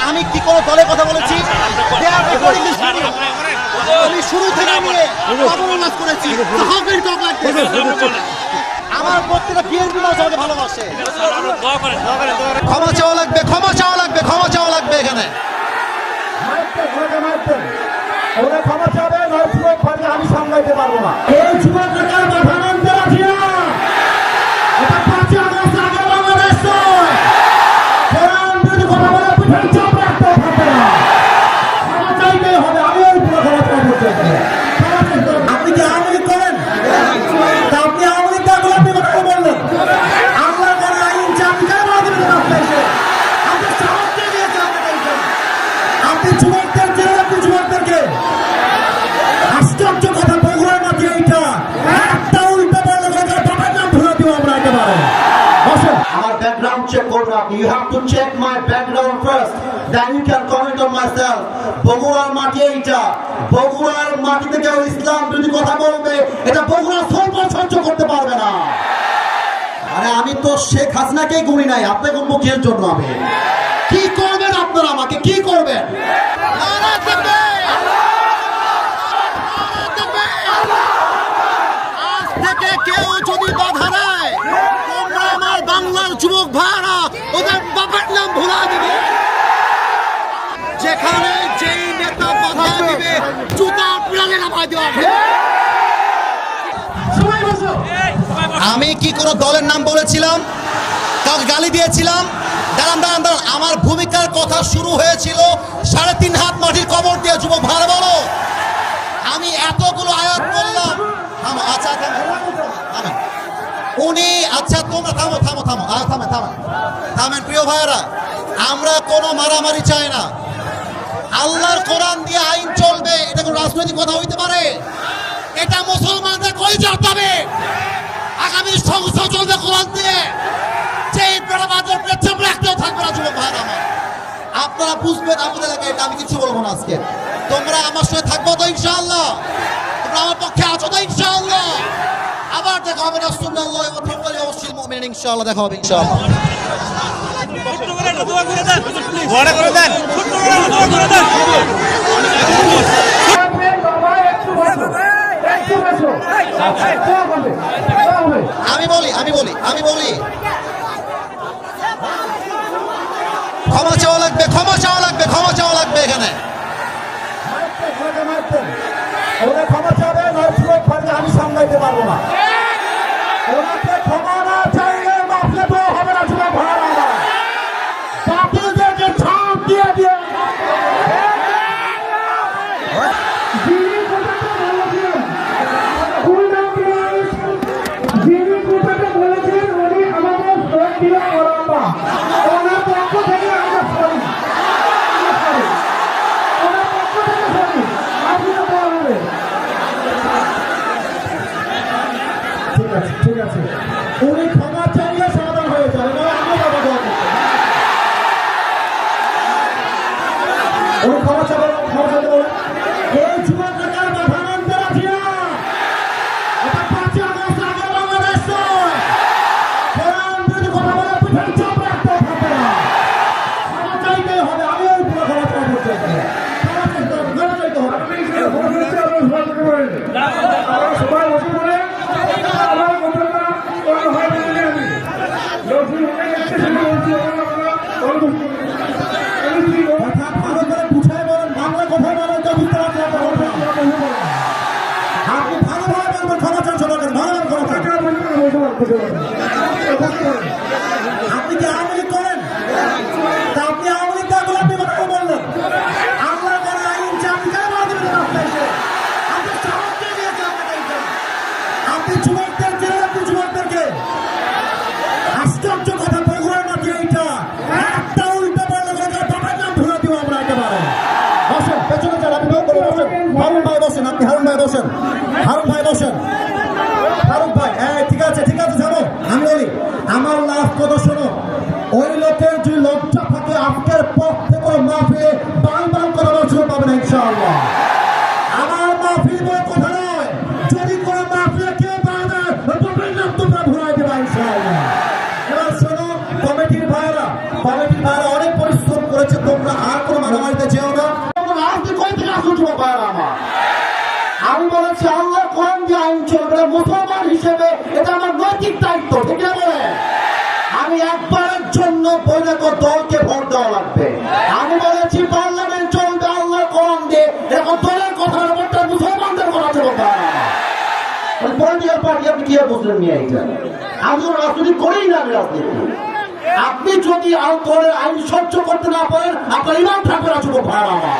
আমি কি কোনো দলের কথা বলেছি? আমি শুরু থেকে নিয়ে অবনাশ করেছি। আমার প্রত্যেকটা বিএনপি মানুষ আমাকে ভালোবাসে। ক্ষমা চাওয়া লাগবে, ক্ষমা চাওয়া লাগবে, ক্ষমা চাওয়া লাগবে এখানে। ক্ষমা চাবে আমি সামলাইতে পারবো না। এই যুবক নেতার মাথা নামতে রাখি না। এটা 5 আগস্ট আগে বাংলাদেশ নয়। কোরআন বিরোধী কথা বলে পিঠের চাপ রাখতে থাকে না। ক্ষমা চাইতেই হবে। আমি ওই পুরো ক্ষমা চাইতে চাই। আপনি কি আওয়ামী লীগ করেন? আপনি আওয়ামী লীগ করলে আপনি কথা বললেন। আল্লাহ করে আইন চাকরি কেন দিবেন আপনি এসে? আপনি সাহস দিয়ে দিয়েছেন আপনাকে। আপনি যুবকদের জেলে আপনি যুবকদেরকে আশ্চর্য কথা বগুড়ার মাঝে এইটা একটা উল্টো বললে বাবার নাম ধরে দিব আমরা একেবারে। আমার ব্যাকগ্রাউন্ড চেক করবেন আপনি। You have to check my background first, then you can comment on my self. বগুড়ার মাটি এইটা, বগুড়ার মাটিতে কেউ ইসলাম বিরোধী কথা বলবে, এটা বগুড়া সরকার সহ্য করতে পারবে না। আরে আমি তো শেখ হাসিনাকেই গুনি নাই, আপনাকে মুখের জন্য আমি কি করবেন? আপনারা আমাকে কি করবেন? আজ থেকে কেউ যদি বাধা দেয়, তোমরা আমার বাংলার যুবক ভাইরা ওদের বাবার নাম ভুলা দিবে। যেখানে যেই নেতা বাধা দিবে জুতা প্রাণে নামাই দেওয়া হবে। আমি কি কোনো দলের নাম বলেছিলাম? কাউকে গালি দিয়েছিলাম? দাঁড়ান দাঁড়ান দাঁড়ান, আমার ভূমিকার কথা শুরু হয়েছিল 3.5 হাত মাটির কবর দিয়ে। যুবক ভালো বলো, আমি এতগুলো আয়াত বললাম। আচ্ছা উনি, আচ্ছা তোমরা থামো থামো থামো থামেন থামেন থামেন প্রিয় ভাইয়েরা, আমরা কোনো মারামারি চাই না। আল্লাহর কোরআন দিয়ে আইন চলবে, এটা কোনো রাজনৈতিক কথা হইতে পারে? এটা মুসলমানদের কলিজা হবে। আগামী সংসদ চলবে কোরআন দিয়ে। সেই বেড়াবাজার পেছন রাখতেও থাকবে না যুবক ভাইয়েরা আমার। আপনারা বুঝবেন আমাদের এলাকায়, এটা আমি কিছু বলবো না আজকে। তোমরা আমার সঙ্গে থাকবো তো ইনশাআল্লাহ? তোমরা আমার পক্ষে আছো তো ইনশাআল্লাহ? আবার দেখা হবে রাসূলুল্লাহ ওয়া তাওয়াক্কাল ওয়াসিল মুমিনিন। ইনশাআল্লাহ দেখা হবে ইনশাআল্লাহ। আমি বলি ক্ষমা চাওয়া লাগবে, ক্ষমা চাওয়া লাগবে, ক্ষমা চাওয়া লাগবে এখানে। ক্ষমা চাবে আমি সামলাইতে পারবো না। ওনাকে ক্ষমা না চাইলে মাফলে তো হবে না। যুবক ভাইরা বাপুদেরকে ছাপ দিয়ে দিয়ে ঠিক আছে, উনি ক্ষমা চাইলে সমাধান হয়ে যাবে। উনি ক্ষমা চাইলে এই যুবক নেতার মাথা নামতে রাখি না। এটা 5 আগস্ট আগে বাংলাদেশ নয়। কোরআন বিরোধী কথা বলে পিঠের চাপ রাখতে থাকে না। ক্ষমা চাইতেই হবে। আমি ওই পুরো ক্ষমা চাইতে চাই। ক্ষমা চাইতে হবে, ক্ষমা চাইতে হবে। সবাই বসে পড়ে আপনি কি আওয়ামী লীগ করেন? আপনি আওয়ামী লীগ করলে আপনি কথা বললেন। আল্লাহ করে আইন চাকরি কেন দিবেন আপনি এসে? আপনি সাহস দিয়ে দিয়েছেন আপনাকে। আপনি যুবকদের জেলে আপনি যুবকদেরকে আশ্চর্য কথা বগুড়ার মাঝে এইটা একটা উল্টো বললে বাবার নাম ধরে দিব আমরা একেবারে। বসেন, পেছনে যান, আপনি বসেন। হারুন ভাই বসেন, আপনি হারুন ভাই বসেন। হারুন ভাই বসেন। ফারুক ভাই, ঠিক আছে ঠিক আছে, জানো আমি বলি আমার লাভ কথা শোনো। ওই লোকের যে লজ্জা থাকে আজকের পর থেকে মাহফিলে বাল বাল করার সুযোগ পাবে না ইনশাআল্লাহ। আমার মাহফিল বই কথা নয়, যদি কোনো মাহফিলে কেউ বাধা তোমরা ঘুরাই দেবা ইনশাআল্লাহ। এবার শোনো কমিটির ভাই মুসলমান হিসেবে এটা আমার নৈতিক দায়িত্ব, ঠিক না বলে? আমি একবারের জন্য বলে তো দলকে ভোট দেওয়া লাগবে। আমি বলেছি পার্লামেন্ট চলবে আল্লাহর কোরআন দিয়ে, এখন দলের কথার ব্যাপারটা মুসলমানদের কথা চলবে। পলিটিক্যাল পার্টি আপনি কি বুঝলেন নিয়ে এইটা? আমি তো রাজনীতি করেই না, আমি রাজনীতি। আপনি যদি দলের আইন সহ্য করতে না পারেন, আপনার ইমান থাকবে না, যুবক ভাই আমার।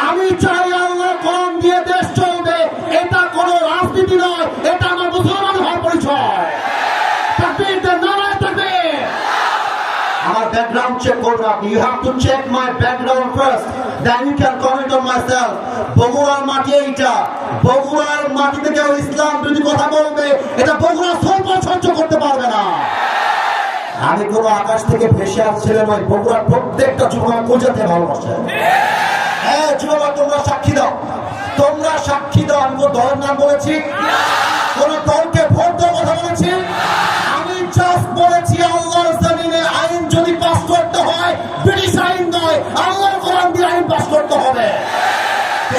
আমি চাই আল্লাহর কোরআন দিয়ে দেশ চলবে, এটা কোনো রাজনীতি নয়, এটা আমার মুসলমান হওয়ার পরিচয়। তাকবীর দেন, নারায়ে তাকবীর। আমার ব্যাকগ্রাউন্ড চেক করবেন আপনি। You have to check my background first, then you can comment on my self. বগুড়ার মাটি এইটা, বগুড়ার মাটিতে কেউ ইসলাম বিরোধী কথা বলবে, এটা বগুড়া সহ্য করতে পারবে না। আমি কোনো আকাশ থেকে ভেসে আসছিলাম, ওই বগুড়ার প্রত্যেকটা যুবক পূজাতে ভালোবাসে। হ্যাঁ যুবক, তোমরা সাক্ষী দাও, তোমরা সাক্ষী দাও। আমি কোন দলের নাম বলেছি? কোন দলকে ভোট দেওয়ার কথা বলেছি? আমি জাস্ট বলেছি আল্লাহর জমিনে আইন যদি পাস করতে হয়, ব্রিটিশ আইন নয়, আল্লাহর কোরআন দিয়ে আইন পাস করতে হবে।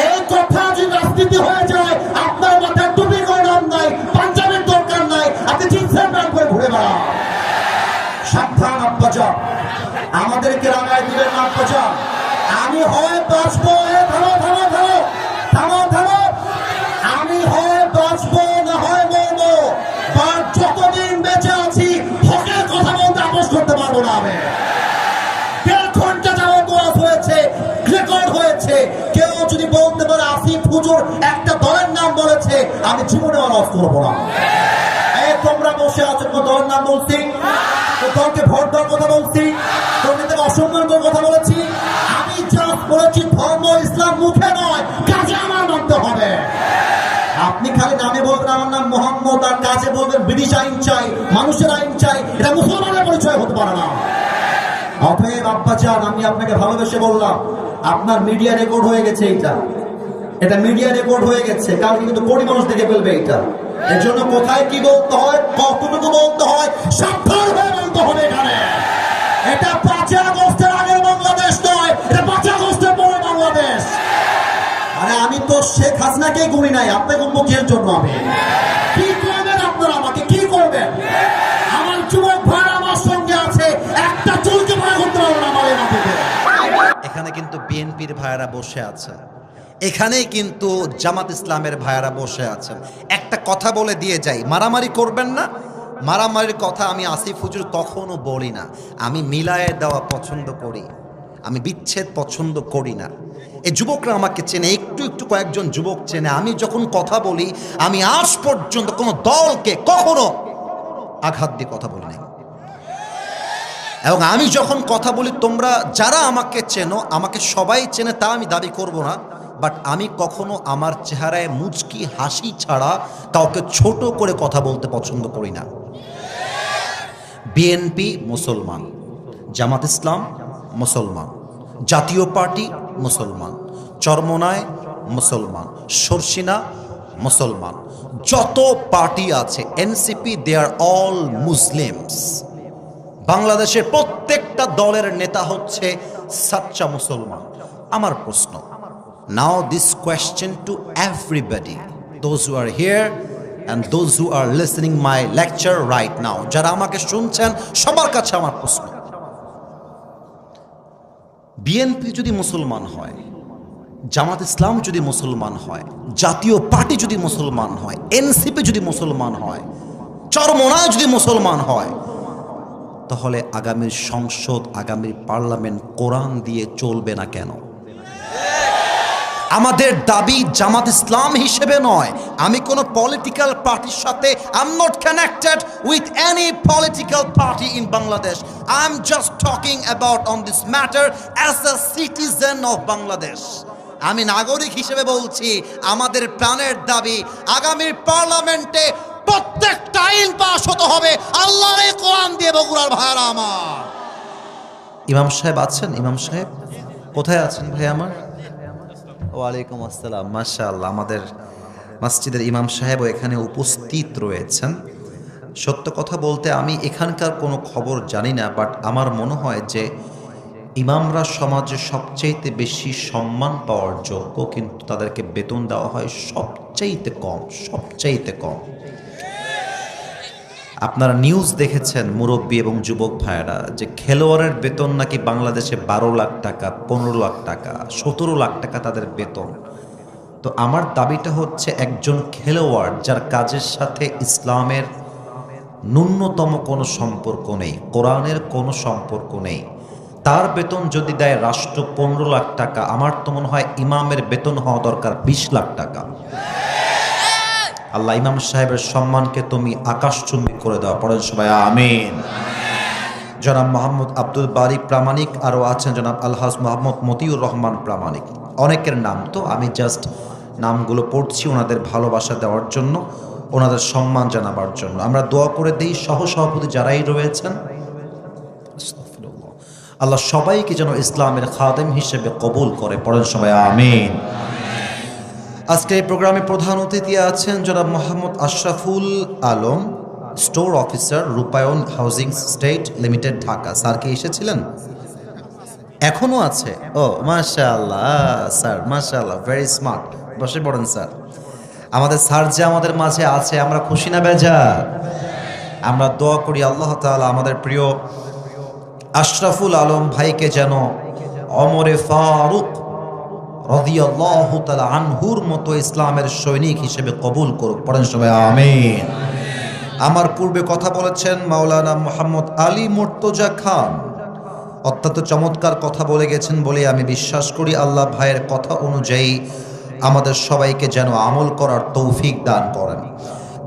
এই কথা যদি রাজনীতি হয়ে যায়, আপনার মাথায় টুপি করার নাই, পাঞ্জাবের দরকার নাই, আপনি জিন্সের প্যান্ট করে ঘুরে বেড়ান। সাবধান আব্বাজান, আমাদেরকে রাগায় দিবেন না আব্বাজান। আমি হয় বাঁচবো, থামো থামো থামো থামো থামো, আমি হয় বাঁচবো না হয় মরবো। বাট যতদিন বেঁচে আছি হকের কথা বলতে আপোষ করতে পারবো না। আমি 1.5 ঘন্টা যাবত ওয়াজ হয়েছে, রেকর্ড হয়েছে। কেউ যদি বলতে পারে আসিফ হুজুর একটা দলের নাম বলেছে, আমি জীবনে ওয়াজ করবো না। তোমরা বসে আছো, দলের নাম বলছি, দলকে ভোট দেওয়ার কথা বলছি, তোমাদের অসম্মান করার কথা বলেছি? আমি জাস্ট বলেছি ধর্ম ইসলাম মুখে নয়, কাজে আমার মানতে হবে। আপনি খালি নামে বলবেন আমার নাম মোহাম্মদ, আর কাজে বলবেন ব্রিটিশ আইন চাই, মানুষের আইন চাই, এটা মুসলমানের পরিচয় হতে পারে না। অতএব আব্বাজান, আমি আপনাকে ভালোবেসে বললাম, আপনার মিডিয়া রেকর্ড হয়ে গেছে, এটা মিডিয়া রেকর্ড হয়ে গেছে, কারণ কিন্তু কোটি মানুষ দেখে ফেলবে এটা। এর জন্য কোথায় কি বলতে হয়, কতটুকু বলতে হয়, সাবধান হয়ে বলতে হবে। এখানে এটা 5 আগস্টের আগের বাংলাদেশ নয়, এটা 5 আগস্টের পরে বাংলাদেশ। আরে আমি তো শেখ হাসিনাকে গুনি নাই, আপনাকে মুখের জন্য আমি কি করবেন? আপনারা আমাকে কি করবেন? আমার যুবক ভাই আমার সঙ্গে আছে, একটা চুলকে ভয় করতে পারবো না আমার এই মাটিতে। এখানে কিন্তু বিএনপির ভাইয়েরা বসে আছে, এখানেই কিন্তু জামাত ইসলামের ভাইয়েরা বসে আছেন। একটা কথা বলে দিয়ে যাই, মারামারি করবেন না। মারামারির কথা আমি আসিফ হুজুর কখনো বলি না। আমি মিলায়ে দেওয়া পছন্দ করি, আমি বিচ্ছেদ পছন্দ করি না। এই যুবকরা আমাকে চেনে, একটু একটু কয়েকজন যুবক চেনে। আমি যখন কথা বলি, আমি আজ পর্যন্ত কোনো দলকে কখনো আঘাত দিয়ে কথা বলি নাই। এবং আমি যখন কথা বলি, তোমরা যারা আমাকে চেনো, আমাকে সবাই চেনে তা আমি দাবি করব না, বাট আমি কখনো আমার চেহারায় মুচকি হাসি ছাড়া কাউকে ছোট করে কথা বলতে পছন্দ করি না। বিএনপি মুসলমান, জামাত ইসলাম মুসলমান, জাতীয় পার্টি মুসলমান, চরমোনাই মুসলমান, শর্ষিনা মুসলমান, যত পার্টি আছে এনসিপি, দে আর অল মুসলিমস। বাংলাদেশের প্রত্যেকটা দলের নেতা হচ্ছে সাচ্চা মুসলমান। আমার প্রশ্ন, now this question to everybody, those who are here and those who are listening my lecture right now, যারা আমাকে শুনছেন সবার কাছে আমার প্রশ্ন, বিএনপি যদি মুসলমান হয়, জামাত ইসলাম যদি মুসলমান হয়, জাতীয় পার্টি যদি মুসলমান হয়, এনসিপি যদি মুসলমান হয়, চরমোনাই যদি মুসলমান হয়, তাহলে আগামীর সংসদ, আগামীর পার্লামেন্ট কোরআন দিয়ে চলবে না কেন? আমাদের দাবি জামাত ইসলাম হিসেবে নয়, আমি কোনো পলিটিক্যাল পার্টির সাথে I am not connected with any political party in Bangladesh. I am just talking about on this matter as a citizen of Bangladesh. আমি নাগরিক হিসেবে বলছি, আমাদের প্রাণের দাবি আগামীর পার্লামেন্টে প্রত্যেকটা আইন পাস হতে হবে আল্লাহর এই কোরআন দিয়ে। বগুড়ার ভাইরা আমার, ইমাম সাহেব আছেন? ইমাম সাহেব কোথায় আছেন ভাই আমার? ওয়ালাইকুম আসসালাম, মাশাআল্লাহ। আমাদের মসজিদের ইমাম সাহেবও এখানে উপস্থিত রয়েছেন। সত্য কথা বলতে আমি এখানকার কোনো খবর জানি না, বাট আমার মনে হয় যে ইমামরা সমাজে সবচাইতে বেশি সম্মান পাওয়ার যোগ্য, কিন্তু তাদেরকে বেতন দেওয়া হয় সবচাইতে কম, সবচাইতে কম। আপনারা নিউজ দেখেছেন মুরব্বী এবং যুবক ভাইয়েরা যে খেলোয়াড়ের বেতন নাকি বাংলাদেশে 12 লাখ টাকা, 15 লাখ টাকা, 17 লাখ টাকা তাদের বেতন। তো আমার দাবিটা হচ্ছে একজন খেলোয়াড় যার কাজের সাথে ইসলামের ন্যূনতম কোনো সম্পর্ক নেই, কোরআনের কোনো সম্পর্ক নেই, তার বেতন যদি দেয় রাষ্ট্র 15 লাখ টাকা, আমার তো মনে হয় ইমামের বেতন হওয়া দরকার 20 লাখ টাকা। আল্লাহ ইমাম সাহেবের সম্মানকে তুমি আকাশচুম্বী করে দাও, পড়েন সবাই আমিন। জনাব মোহাম্মদ আব্দুল বারী প্রামাণিক, আরও আছেন জনাব আলহাজ মোহাম্মদ মতিউর রহমান প্রামাণিক। অনেকের নাম, তো আমি জাস্ট নামগুলো পড়ছি ওনাদের ভালোবাসা দেওয়ার জন্য, ওনাদের সম্মান জানাবার জন্য। আমরা দোয়া করে দিই সহসভাপতি যারাই রয়েছেন, আল্লাহ সবাইকে যেন ইসলামের খাদেম হিসেবে কবুল করে, পড়েন সবাই আমিন। আজকে এই প্রোগ্রামে প্রধান অতিথি আছেন জনাব মোহাম্মদ আশরাফুল আলম, স্টোর অফিসার, রূপায়ণ housing state limited, Dhaka. Sir কি এসেছিলেন? এখনো আছে? ও মাশাআল্লাহ স্যার, মাশাআল্লাহ, ভেরি স্মার্ট। বসে পড়েন স্যার। আমাদের স্যার যে আমাদের মাঝে আছে, আমরা খুশি না বেজার? আমরা দোয়া করি আল্লাহ তাআলা আমাদের প্রিয় আশরাফুল আলম ভাইকে যেন ওমরে ফারুক রাদিয়াল্লাহু তাআলা আনহুর মতো ইসলামের সৈনিক হিসেবে কবুল করুক, পড়েন সবাই আমিন। আমার পূর্বে কথা বলেছেন মাওলানা মোহাম্মদ আলী মুর্তজা খান, অত্যন্ত চমৎকার কথা বলে গেছেন বলে আমি বিশ্বাস করি। আল্লাহ ভাইয়ের কথা অনুযায়ী আমাদের সবাইকে যেন আমল করার তৌফিক দান করেন।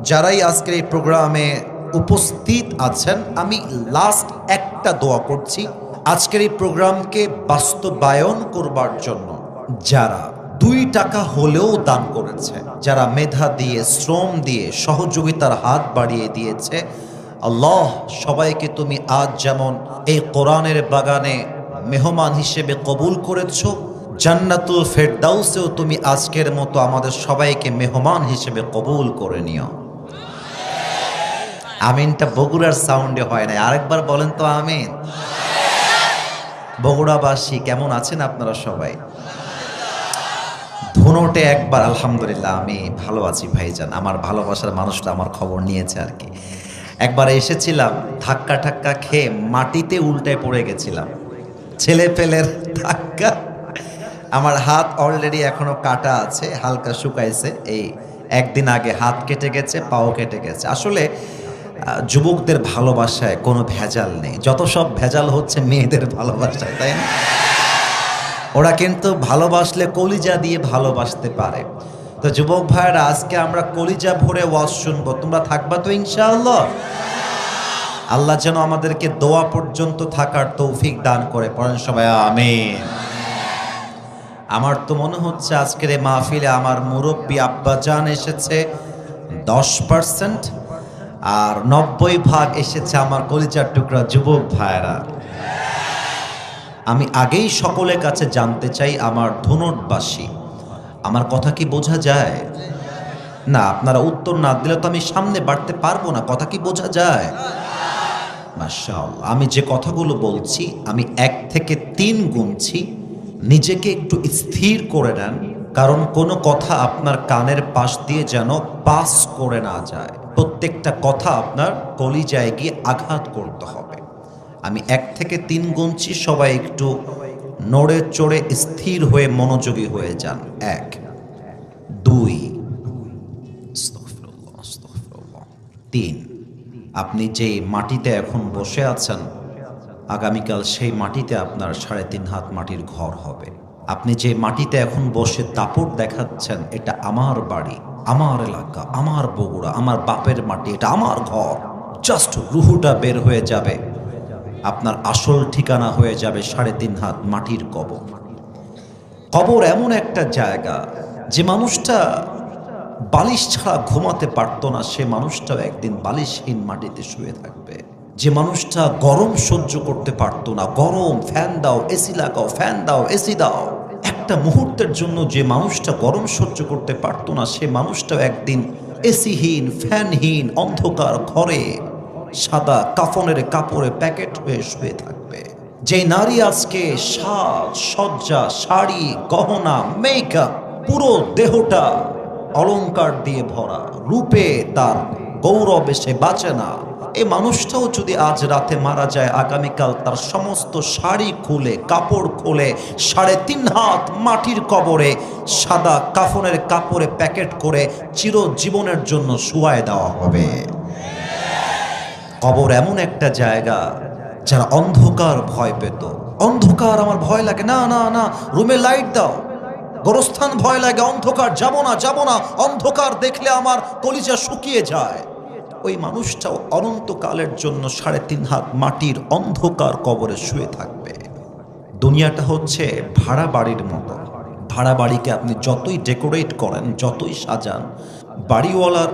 যারাই আজকের এই প্রোগ্রামে উপস্থিত আছেন, আমি লাস্ট একটা দোয়া করছি আজকের এই প্রোগ্রামকে বাস্তবায়ন করবার জন্য। যারা 2 টাকা হলেও দান করেছে, যারা মেধা দিয়ে, শ্রম দিয়ে, সহযোগিতার হাত বাড়িয়ে দিয়েছে, আল্লাহ সবাইকে তুমি আজ যেমন এই কোরআনের বাগানে মেহমান হিসেবে কবুল করেছ, জান্নাতুল ফেরদাউসেও তুমি আজকের মতো আমাদের সবাইকে মেহমান হিসেবে কবুল করে নিও। আমিনটা বগুড়ার সাউন্ডে হয় না, আরেকবার বলেন তো আমিন। বগুড়াবাসী কেমন আছেন আপনারা সবাই? ধুনোটে একবার আলহামদুলিল্লাহ, আমি ভালো আছি ভাইজান। আমার ভালোবাসার মানুষটা আমার খবর নিয়েছে আর কি। একবার এসেছিলাম, ধাক্কা ঠাক্কা খেয়ে মাটিতে উল্টায় পড়ে গেছিলাম, ছেলে পেলের ধাক্কা। আমার হাত অলরেডি এখনো কাটা আছে, হালকা শুকাইছে। এই একদিন আগে হাত কেটে গেছে, পাও কেটে গেছে। আসলে যুবকদের ভালোবাসায় কোনো ভেজাল নেই, যত সব ভেজাল হচ্ছে মেয়েদের ভালোবাসায়, তাই না? ওরা কিন্তু ভালোবাসলে কলিজা দিয়ে ভালোবাসতে পারে। তো যুবক ভাইরা, আজকে আমরা কলিজা ভরে ওয়াজ শুনবো, তোমরা থাকবা তো ইনশাআল্লাহ? আল্লাহ যেন আমাদেরকে দোয়া পর্যন্ত থাকার তৌফিক দান করে, পড়েন সবাই আমিন। আমার তো মনে হচ্ছে আজকের এই মাহফিলে আমার মুরব্বী আব্বাজান এসেছে 10%, আর 90% এসেছে আমার কলিজার টুকরা যুবক ভাইরা। আমি আগেই সকলের কাছে জানতে চাই, আমার ধুনটবাসী, আমার কথা কি বোঝা যায়? না, আপনারা উত্তর না দিলে তো আমি সামনে বাড়তে পারবো না। কথা কি বোঝা যায়? মাশাআল্লাহ। আমি যে কথাগুলো বলছি, আমি 1 থেকে 3 গুনছি, নিজেকে একটু স্থির করে নেন, কারণ কোনো কথা আপনার কানের পাশ দিয়ে যেন পাস করে না যায়। প্রত্যেকটা কথা আপনার কলিজায় গিয়ে আঘাত করতে হবে। আমি 1 থেকে 3 গুনছি, সবাই একটু নড়ে চড়ে স্থির হয়ে মনোযোগী হয়ে যান। 1, 2, 3। আপনি যেই মাটিতে এখন বসে আছেন, আগামীকাল সেই মাটিতে আপনার 3.5 হাত মাটির ঘর হবে। আপনি যে মাটিতে এখন বসে দাপট দেখাচ্ছেন, এটা আমার বাড়ি, আমার এলাকা, আমার বগুড়া, আমার বাপের মাটি, এটা আমার ঘর। জাস্ট রুহুটা বের হয়ে যাবে, আপনার আসল ঠিকানা হয়ে যাবে 3.5 হাত মাটির কবর। কবর এমন একটা জায়গা, যে মানুষটা বালিশ ছাড়া ঘুমাতে পারতো না, সে মানুষটাও একদিন বালিশহীন মাটিতে শুয়ে থাকবে। যে মানুষটা গরম সহ্য করতে পারতো না, গরম, ফ্যান দাও, এসি লাগাও, ফ্যান দাও, এসি দাও, একটা মুহূর্তের জন্য যে মানুষটা গরম সহ্য করতে পারতো না, সে মানুষটাও একদিন এসিহীন, ফ্যানহীন, অন্ধকার ঘরে সাদা কাফনের কাপড়ে প্যাকেট হয়ে শুয়ে থাকবে। যে নারী আজকে সাজ সজ্জা, শাড়ি, গহনা, মেকআপ, পুরো দেহটা অলংকার দিয়ে ভরা, রূপে তার গৌরবে সে বাঁচে না, এই মানুষটাও যদি আজ রাতে মারা যায়, আগামীকাল তার সমস্ত শাড়ি খুলে, কাপড় খুলে, 3.5 হাত মাটির কবরে সাদা কাফনের কাপড়ে প্যাকেট করে চিরজীবনের জন্য শুয়ায় দেওয়া হবে। কবর এমন একটা জায়গা যারা অন্ধকার ভয় পেত, অন্ধকার আমার ভয় লাগে, না না না রুমে লাইট দাও। গোরস্থান ভয় লাগে, অন্ধকার যাব না যাব না, অন্ধকার দেখলে আমার কলিজা শুকিয়ে যায়। ওই মানুষটাও অনন্তকালের জন্য 3.5 হাত মাটির অন্ধকার কবরে শুয়ে থাকবে। দুনিয়াটা হচ্ছে ভাড়া বাড়ির মতো। ভাড়া বাড়িকে আপনি যতই ডেকোরেট করেন, যতই সাজান, বাড়িওয়ালার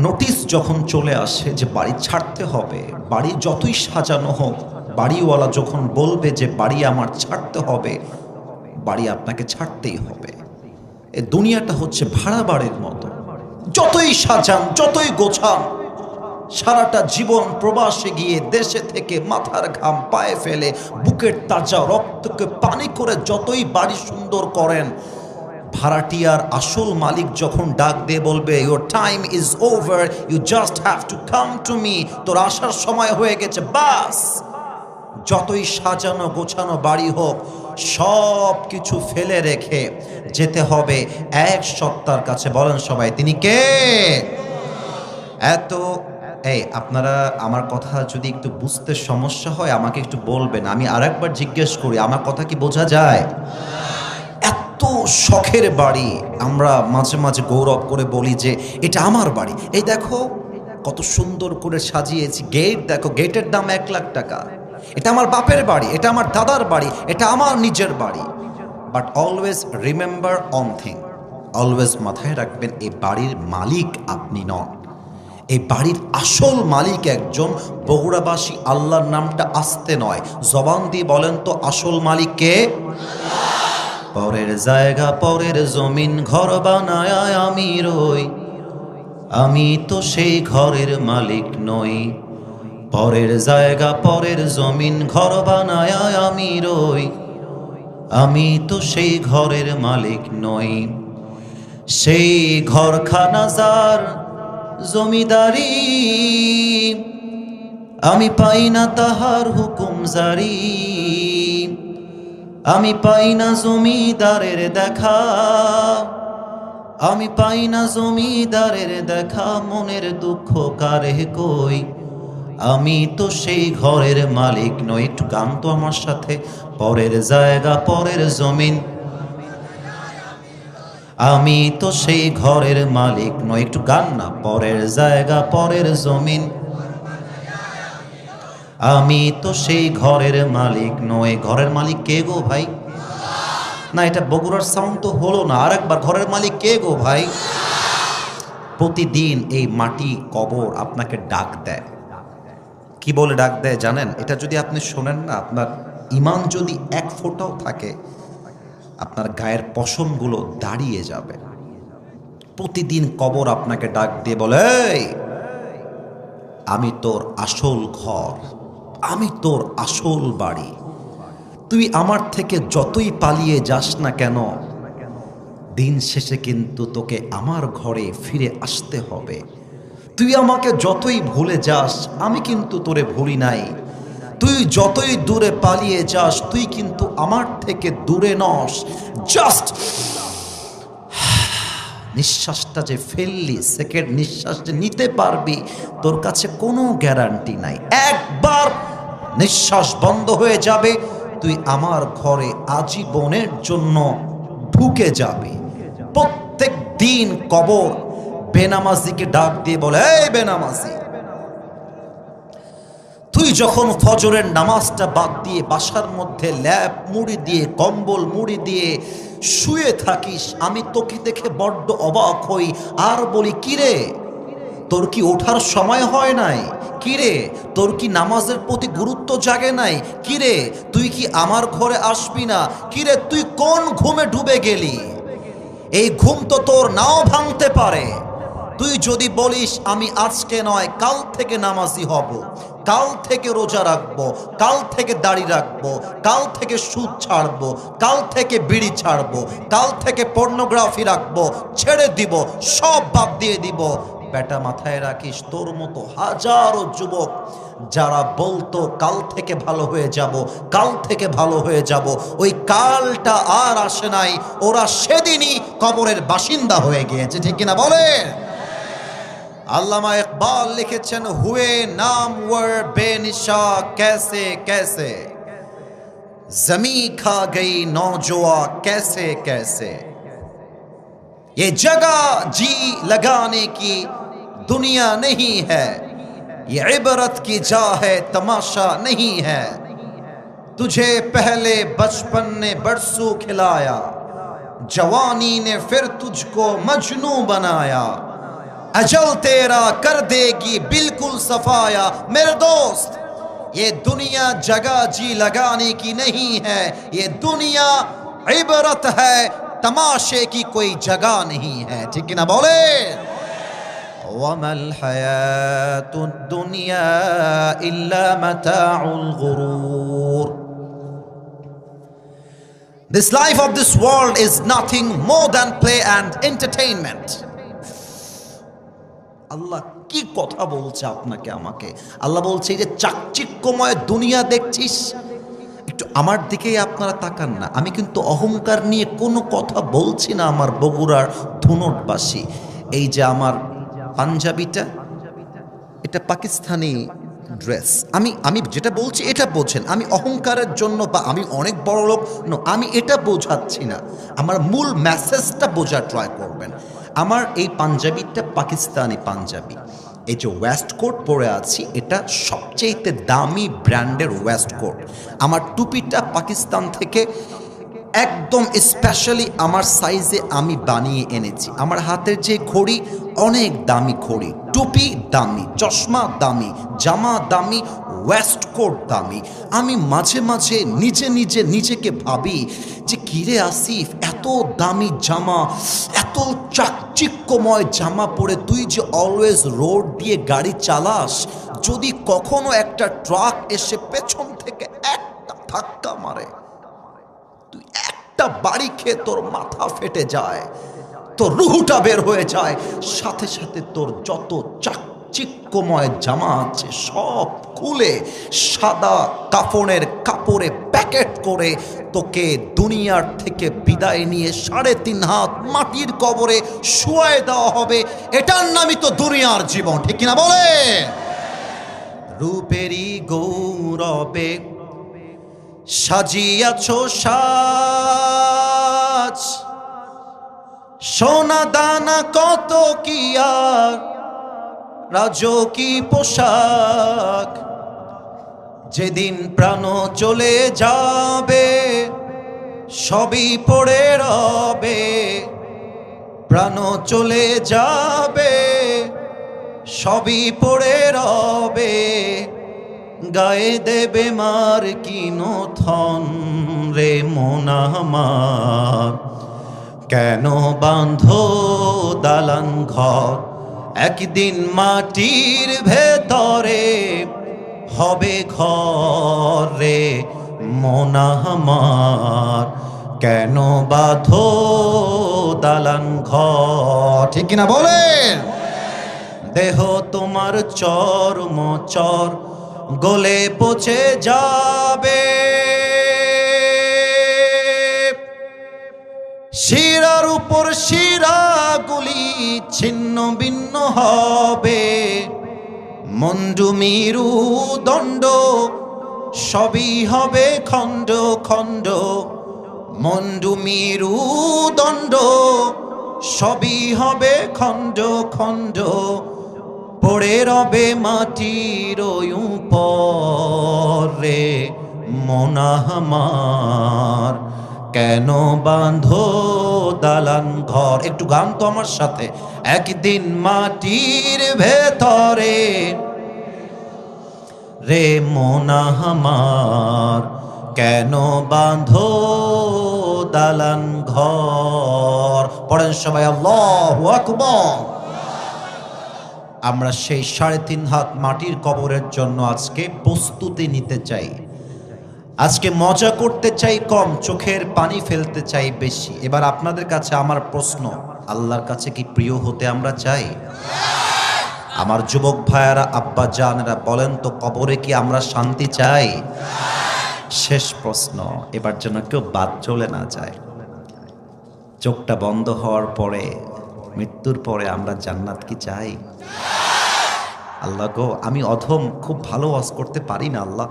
নোটিশ যখন চলে আসে যে বাড়ি ছাড়তে হবে, বাড়ি যতই সাজানো হোক, বাড়িওয়ালা যখন বলবে যে বাড়ি আমার ছাড়তে হবে, বাড়ি আপনাকে ছাড়তেই হবে। এই দুনিয়াটা হচ্ছে ভাড়া বাড়ির মতো। যতই সাজান, যতই গোছান, সারাটা জীবন প্রবাসে গিয়ে দেশে থেকে মাথার ঘাম পায়ে ফেলে বুকের তাজা রক্তকে পানি করে যতই বাড়ি সুন্দর করেন, ভাড়াটিয়ার আসল মালিক যখন ডাক দিয়ে বলবে your time is over, you just have to come to me, তোর আসার সময় হয়ে গেছে, বাস, যতই সাজানো গোছানো বাড়ি হোক সব কিছু ফেলে রেখে যেতে হবে এক সত্তার কাছে। বলেন সবাই, তিনি কে? আপনারা আমার কথা যদি একটু বুঝতে সমস্যা হয় আমাকে একটু বলবেন, আমি আরেকবার জিজ্ঞেস করি, আমার কথা কি বোঝা যায়? এত শখের বাড়ি, আমরা মাঝে মাঝে গৌরব করে বলি যে এটা আমার বাড়ি। এই দেখো কত সুন্দর করে সাজিয়েছি, গেট দেখো, গেটের দাম 1 লাখ টাকা। এটা আমার বাপের বাড়ি, এটা আমার দাদার বাড়ি, এটা আমার নিজের বাড়ি। But always remember one thing, always মাথায় রাখবেন এই বাড়ির মালিক আপনি নন। এই বাড়ির আসল মালিক একজন বগুড়াবাসী। আল্লাহর নামটা আসতে নয়, জবান দিয়ে বলেন তো আসল মালিক কে? পরের জায়গা পরের জমিন ঘর বানায় আমি রই, আমি তো সেই ঘরের মালিক নই। পরের জায়গা পরের জমিন ঘর বানায় আমি রই, আমি তো সেই ঘরের মালিক নই। সেই ঘরখানা যার জমিদারি, আমি পাই না তাহার হুকুম জারি, আমি পাই না জমিদারের দেখা, আমি পাই না জমিদারের দেখা, মনের দুঃখ কারে কই, আমি তো সেই ঘরের মালিক নই। একটু গান তো আমার সাথে, পরের জায়গা পরের জমিন, আমি তো সেই ঘরের মালিক নই। একটু গান না, পরের জায়গা পরের জমিন, আমি তো সেই ঘরের মালিক নই। ঘরের মালিক কে গো ভাই? না, এটা বগুড়ার সাউন্ড তো হলো না, আরেকবার, ঘরের মালিক কে গো ভাই? প্রতিদিন এই মাটি কবর আপনাকে ডাক দেয়। কি বলে ডাক দেয় জানেন? এটা যদি আপনি শোনেন না, আপনার ঈমান যদি 1 ফোঁটাও থাকে, আপনার গায়ের পশমগুলো দাঁড়িয়ে যাবে। প্রতিদিন কবর আপনাকে ডাক দিয়ে বলে, এই আমি তোর আসল ঘর, আমি তোর আসল বাড়ি, তুই আমার থেকে যতই পালিয়ে যাস না কেন, দিন শেষে কিন্তু তোকে আমার ঘরে ফিরে আসতে হবে। তুই আমাকে যতই ভুলে যাস, আমি কিন্তু তোরে ভুলি নাই। তুই যতই দূরে পালিয়ে যাস, তুই কিন্তু আমার থেকে দূরে নস। জাস্ট নিঃশ্বাসটা যে ফেললি, সেকেন্ড নিঃশ্বাস যে নিতে পারবি, তোর কাছে কোনো গ্যারান্টি নাই। একবার নিঃশ্বাস বন্ধ হয়ে যাবে, তুই আমার ঘরে আজীবনের জন্য ঢুকে যাবে। প্রত্যেক দিন কবর বেনামাজিকে ডাক দিয়ে বলে, এই বেনামাজি, তুই যখন ফজরের নামাজটা বাদ দিয়ে বাসার মধ্যে ল্যাপ মুড়ি দিয়ে, কম্বল মুড়ি দিয়ে শুয়ে থাকিস, আমি তোকে দেখে বড্ড অবাক হই আর বলি, কিরে তোর কি ওঠার সময় হয় নাই? কিরে তোর কি নামাজের প্রতি গুরুত্ব জাগে নাই? কিরে তুই কি আমার ঘরে আসবি না? কিরে তুই কোন ঘুমে ডুবে গেলি? এই ঘুম তো তোর নাও ভাঙতে পারে। তুই যদি বলিস আমি আজকে নয় কাল থেকে নামাজি হব, কাল থেকে রোজা রাখবো, কাল থেকে দাড়ি রাখবো, কাল থেকে সুদ ছাড়বো, কাল থেকে বিড়ি ছাড়বো, কাল থেকে পর্নোগ্রাফি রাখবো, ছেড়ে দিব, সব বাদ দিয়ে দিব, বেটা মাথায় রাখিস, তোর মতো হাজারো যুবক যারা বলতো কাল থেকে ভালো হয়ে যাব, কাল থেকে ভালো হয়ে যাব, ওই কালটা আর আসে নাই, ওরা সেদিনই কবরের বাসিন্দা হয়ে গিয়েছে, ঠিক কিনা বলে? আল্লামা ইকবাল লিখেছেন, হুয়ে নাম ওয়ার বেনিশা कैसे कैसे जमी खा गई नौजवा कैसे कैसे। ये जगह जी लगाने की दुनिया नहीं है, ये इबरत की जा है तमाशा नहीं है। तुझे पहले बचपन ने बरसों खिलाया, जवानी ने फिर तुझको मजनू बनाया, अजल तेरा कर देगी बिल्कुल सफाया। मेरे दोस्त, ये दुनिया जगह जी लगाने की नहीं है, ये दुनिया इबरत है, तमाशे की कोई जगह नहीं है, ठीक है ना बोले? वमल हयातुद दुनिया इल्ला मताउल गुरूर। This life of this world is nothing more than play and entertainment. আল্লাহ কি কথা বলছে আপনাকে আমাকে? আল্লাহ বলছে, এই যে চাকচিক্যময় দুনিয়া দেখছিস, একটু আমার দিকেই আপনারা তাকান না। আমি কিন্তু অহংকার নিয়ে কোনো কথা বলছি না আমার বগুড়ার ধুনটবাসী। এই যে আমার পাঞ্জাবিটা, এটা পাকিস্তানি ড্রেস। আমি যেটা বলছি এটা বোঝেন, আমি অহংকারের জন্য বা আমি অনেক বড় লোক আমি এটা বোঝাচ্ছি না। আমার মূল মেসেজটা বোঝার ট্রাই করবেন। আমার এই পাঞ্জাবিটা পাকিস্তানি পাঞ্জাবি। এই যে ওয়েস্ট কোট পরে আছি, এটা সবচেয়ে দামি ব্র্যান্ডের ওয়েস্ট কোট। আমার টুপিটা পাকিস্তান থেকে একদম স্পেশালি আমার সাইজে আমি বানিয়ে এনেছি। আমার হাতের যে ঘড়ি অনেক দামি ঘড়ি, টুপি দামি, চশমা দামি, জামা দামি, ওয়েস্ট কোট দামি। আমি মাঝে মাঝে নিজেকে ভাবি যে কিরে আসিফ, এত দামি জামা, এত চাকচিক্যময় জামা পরে তুই যে অলওয়েজ রোড দিয়ে গাড়ি চালাস, যদি কখনো একটা ট্রাক এসে পেছন থেকে একটা ধাক্কা মারে, তুই একটা বাড়ি খেয়ে তোর মাথা ফেটে যায়, তোর রুহুটা বের হয়ে যায়, সাথে সাথে তোর যত চাকচিক্যময় জামা আছে সব খুলে সাদা কাফনের কাপড়ে প্যাকেট করে তোকে দুনিয়ার থেকে বিদায় নিয়ে 3.5 হাত মাটির কবরে শুয়ায় দেওয়া হবে। এটার নামই তো দুনিয়ার জীবন, ঠিক কিনা বলে? রূপেরই গৌরবে সাজিয়াছ সাজ, সোনা দানা কত কি আর রাজকী পোশাক। যেদিন প্রাণ চলে যাবে সবই পড়ে রবে, প্রাণ চলে যাবে সবই পড়ে রবে। গায়ে দেবে মার কিনো থন রে মন আমার, কেন বাঁধো দালান ঘর, একদিন মাটির ভেতরে হবে ঘর রে মন আমার, কেন বাঁধো দালান ঘর, ঠিক কিনা বলেন? দেহ তোমার চর্ম চর গলে পচে যাবে, শিরার উপর শিরাগুলি ছিন্ন ভিন্ন হবে, মন্ডু মিরু দণ্ড সবই হবে খণ্ড খণ্ড, মন্ডু মিরু দণ্ড সবই হবে খণ্ড খণ্ড। পড়ে রবে মাটির উপরে মন আমার, কেন বাঁধো দালান ঘর। একটু গান তো আমার সাথে। একদিন মাটির ভেতরে রে মন আমার, কেন বাঁধো দালান ঘর। পড়েন সবাই আল্লাহু আকবার। আমরা সেই 3.5 হাত মাটির কবরের জন্য আজকে প্রস্তুতি নিতে চাই। আজকে মজা করতে চাই কম, চোখের পানি ফেলতে চাই বেশি। এবার আপনাদের কাছে আমার প্রশ্ন, আল্লাহর কাছে কি প্রিয় হতে আমরা চাই? আমার যুবক ভাইয়েরা, আব্বা জানেরা, বলেন তো কবরে কি আমরা শান্তি চাই? শেষ প্রশ্ন, এবার যেন কেউ বাদ চলে না যায়। চোখটা বন্ধ হওয়ার পরে, মৃত্যুর পরে আমরা জান্নাত কি চাই? আল্লাহ গো, আমি অধম, খুব ভালো ওয়াজ করতে পারি না আল্লাহ,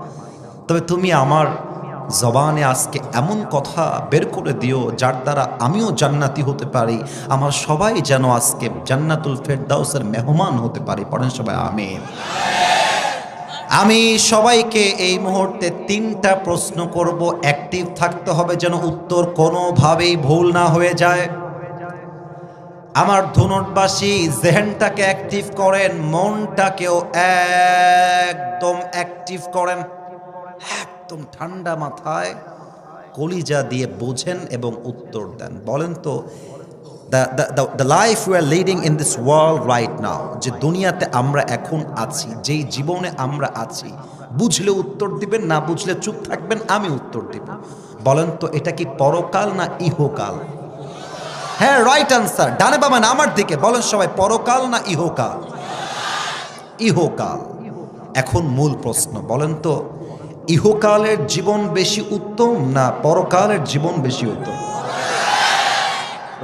তবে তুমি আমার জবানে আজকে এমন কথা বের করে দিও যার দ্বারা আমিও জান্নাতি হতে পারি, আমার সবাই যেন আজকে জান্নাতুল ফেরদাউসের মেহমান হতে পারি। পড়েন সবাই আমিন। আমি সবাইকে এই মুহূর্তে 3টা প্রশ্ন করব, অ্যাক্টিভ থাকতে হবে যেন উত্তর কোনোভাবেই ভুল না হয়ে যায়। আমার ধুনটবাসী জেহেনটাকে অ্যাক্টিভ করেন, মনটাকেও একদম অ্যাক্টিভ করেন, একদম ঠান্ডা মাথায় কলিজা দিয়ে বোঝেন এবং উত্তর দেন। বলেন তো, the life we are leading in this world right now, যে দুনিয়াতে আমরা এখন আছি, যেই জীবনে আমরা আছি, বুঝলে উত্তর দিবেন, না বুঝলে চুপ থাকবেন, আমি উত্তর দিব। বলেন তো, এটা কি পরকাল না ইহকাল? হ্যাঁ, রাইট আনসার, ডানে বামে না আমার দিকে বলেন সবাই, পরকাল না ইহকাল? ইহকাল। এখন মূল প্রশ্ন, বলেন তো ইহকালের জীবন বেশি উত্তম না পরকালের জীবন বেশি উত্তম?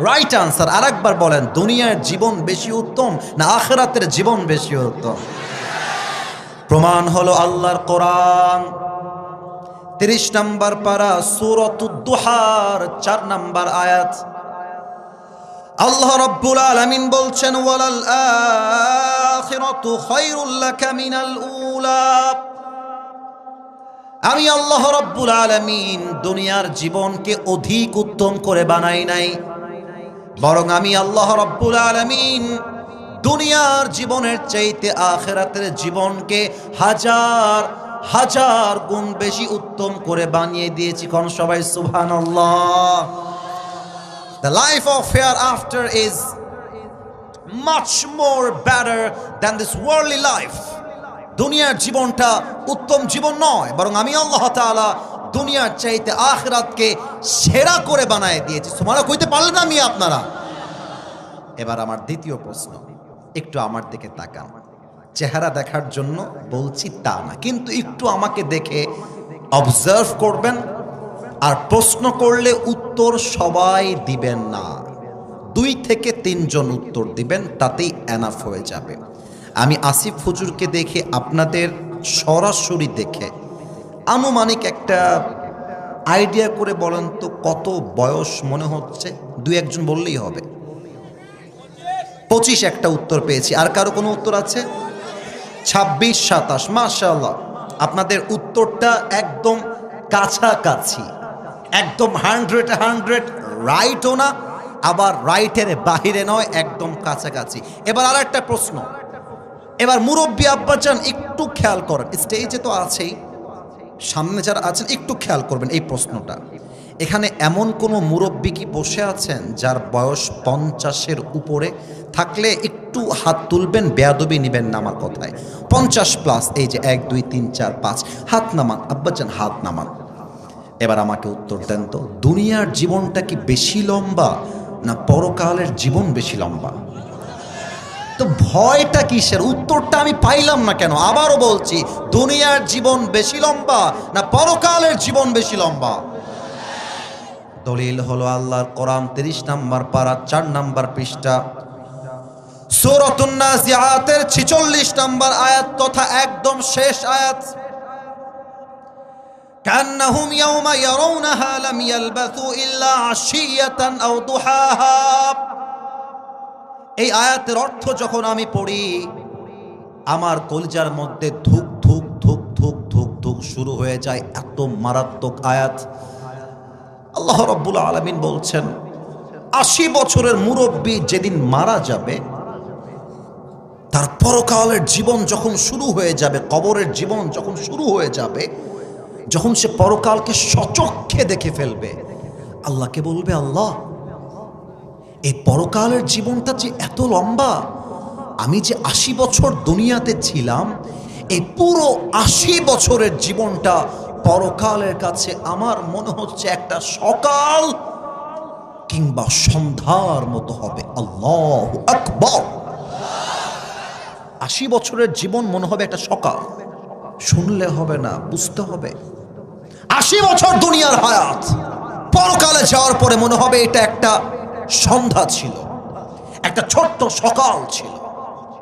Right answer. আরেকবার বলেন, দুনিয়ার জীবন বেশি উত্তম না আখিরাতের জীবন বেশি উত্তম? প্রমাণ হলো আল্লাহর কোরআন, 30 নম্বর পারা সূরাতুদ দুহার 4 নম্বর আয়াত। আল্লাহ রাব্বুল আলামিন বলছেন, ওয়ালাল আখিরাতু খায়রুল লাকা মিনাল উলা। আমি আল্লাহ রাব্বুল আলামিন দুনিয়ার জীবনকে অধিক উত্তম করে বানাই নাই, বরং আমি আল্লাহ রাব্বুল আলামিন দুনিয়ার জীবনের চাইতে আখিরাতের জীবনকে হাজার হাজার গুণ বেশি উত্তম করে বানিয়ে দিয়েছি। কোন সবাই সুবহানাল্লাহ। The life of hereafter is much more better than this worldly life. দুনিয়ার জীবনটা উত্তম জীবন নয়, বরং আমি আল্লাহ তাআলা দুনিয়ার চাইতে আখিরাতকে সেরা করে বানায় দিয়েছি। সুবহানাল্লাহ কইতে পারলেন না আমি আপনারা? এবার আমার দ্বিতীয় প্রশ্ন, একটু আমার দিকে তাকান। চেহারা দেখার জন্য বলছি তা না, কিন্তু একটু আমাকে দেখে অবজার্ভ করবেন, আর প্রশ্ন করলে উত্তর সবাই দিবেন না, 2 থেকে 3 জন উত্তর দিবেন, তাতেই এনাফ হয়ে যাবে। আমি আসিফ হুজুরকে দেখে, আপনাদের সরাসরি দেখে আনুমানিক একটা আইডিয়া করে বলেন তো কত বয়স মনে হচ্ছে? 2-1 জন বললেই হবে। 25 একটা উত্তর পেয়েছি। আর কারো কোনো উত্তর আছে? 26-27। মাশাআল্লাহ, আপনাদের উত্তরটা একদম কাছাকাছি, একদম 100 রাইটও না, আবার রাইটের বাহিরে নয়, একদম কাছাকাছি। এবার আর একটা প্রশ্ন, এবার মুরব্বী আব্বাজান একটু খেয়াল করেন, স্টেজে তো আছেই, সামনে যারা আছেন একটু খেয়াল করবেন এই প্রশ্নটা। এখানে এমন কোনো মুরব্বী কি বসে আছেন যার বয়স 50-এর উপরে? থাকলে একটু হাত তুলবেন, বেয়াদবি নেবেন না আমার কথায়। 50+, এই যে 1 2 3 4 5, হাত নামান আব্বাজান, হাত নামান। এবার আমাকে উত্তর দেন তো, দুনিয়ার জীবনটা কি বেশি লম্বা না পরকালের জীবন বেশি লম্বা? তো ভয়টা কিসের? উত্তরটা আমি পাইলাম না কেন? আবারও বলছি, দুনিয়ার জীবন বেশি লম্বা না পরকালের জীবন বেশি লম্বা? দলিল হলো আল্লাহর কোরআন, 30 নম্বর পারা 4 নম্বর পৃষ্ঠা, সূরাতুন নাজিআতের 46 নম্বর আয়াত তথা একদম শেষ আয়াত। কান্নাহুম ইয়াওমা ইয়ারাউনাহা লাম ইয়ালবাথু ইল্লা আশিয়াতান আও দুহাহা। এই আয়াতের অর্থ যখন আমি পড়ি, আমার কলিজার মধ্যে ধুক ধুক ধুক ধুক ধুক ধুক শুরু হয়ে যায়। এত মারাত্মক আয়াত। আল্লাহ রাব্বুল আলামিন বলছেন, 80 বছরের মুরব্বী যেদিন মারা যাবে, তার পরকালের জীবন যখন শুরু হয়ে যাবে, কবরের জীবন যখন শুরু হয়ে যাবে, যখন সে পরকালকে সচক্ষে দেখে ফেলবে, আল্লাহকে বলবে, আল্লাহ এই পরকালের জীবনটা যে এত লম্বা, আমি যে 80 বছর দুনিয়াতে ছিলাম, এই পুরো 80 বছরের জীবনটা পরকালের কাছে আমার মনে হচ্ছে একটা সকাল কিংবা সন্ধ্যার মতো হবে। আল্লাহু আকবার। 80 বছরের জীবন মনে হবে একটা সকাল, শুনলে হবে না, বুঝতে হবে। 80 বছর দুনিয়ার হায়াত, পরকালে যাওয়ার পরে মনে হবে এটা একটা সন্ধ্যা ছিল, একটা ছোট্ট সকাল ছিল।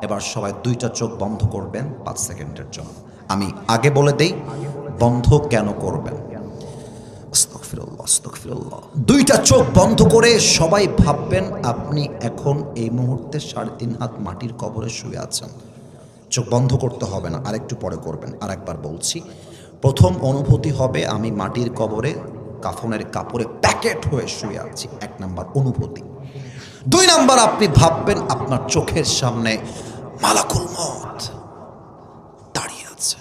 এবার সবাই দুইটা চোখ বন্ধ করবেন 5 সেকেন্ডের জন্য। আমি আগে বলে দেই বন্ধ কেন করবেন। আস্তাগফিরুল্লাহ, আস্তাগফিরুল্লাহ। দুইটা চোখ বন্ধ করে সবাই ভাববেন আপনি এখন এই মুহূর্তে 3.5 হাত মাটির কবরে শুয়ে আছেন। চোখ বন্ধ করতে হবে না, আরেকটু পরে করবেন। আরেকবার বলছি, প্রথম অনুভূতি হবে আমি মাটির কবরে কাফনের কাপড়ে প্যাকেট হয়ে শুয়ে আছি, 1 নাম্বার অনুভূতি। 2 নাম্বার আপনি ভাববেন আপনার চোখের সামনে মালাকুল মউত দাঁড়িয়ে আছে।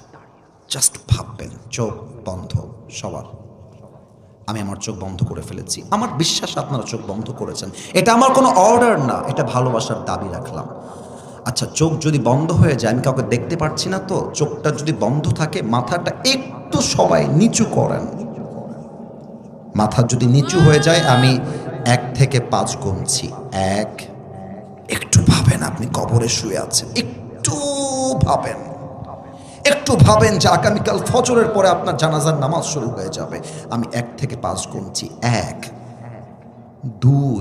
জাস্ট ভাববেন, চোখ বন্ধ সবার। আমি আমার চোখ বন্ধ করে ফেলেছি, আমার বিশ্বাস আপনারা চোখ বন্ধ করেছেন। এটা আমার কোনো অর্ডার না, এটা ভালোবাসার দাবি রাখলাম। আচ্ছা, চোখ যদি বন্ধ হয়ে যায়, আমি কাউকে দেখতে পাচ্ছি না তো, চোখটা যদি বন্ধ থাকে মাথাটা একটু সবাই নিচু করেন। মাথা যদি নিচু হয়ে যায়, আমি 1 থেকে 5 গুনছি। 1, একটু ভাবেন আপনি কবরে শুয়ে আছেন, একটু ভাবেন, একটু ভাবেন যে আগামীকাল ফজরের পরে আপনার জানাজার নামাজ শুরু হয়ে যাবে। আমি 1 থেকে 5 গুনছি। 1, 2,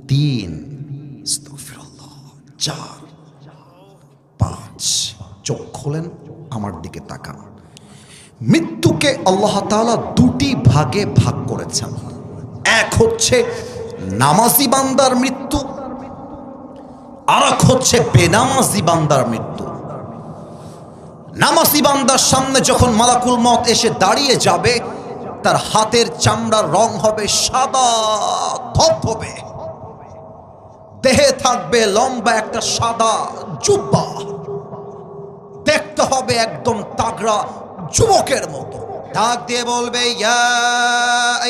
3, 4, 5। চোখ খোলেন, আমার দিকে তাকান। মৃত্যুকে আল্লাহ তাআলা 2টি ভাগে ভাগ করেছেন। এক হচ্ছে নামাজি বান্দার মৃত্যু, আর এক হচ্ছে বেনামাজি বান্দার মৃত্যু। নামাজি বান্দার সামনে যখন মালাকুল মউত এসে দাঁড়িয়ে যাবে, তার হাতের চামড়ার রং হবে সাদা ধবধবে, দেহে থাকবে লম্বা একটা সাদা জুব্বা, দেখতে হবে একদম তাগড়া যুবকের মতো। ডাক দিয়ে বলবে, ইয়া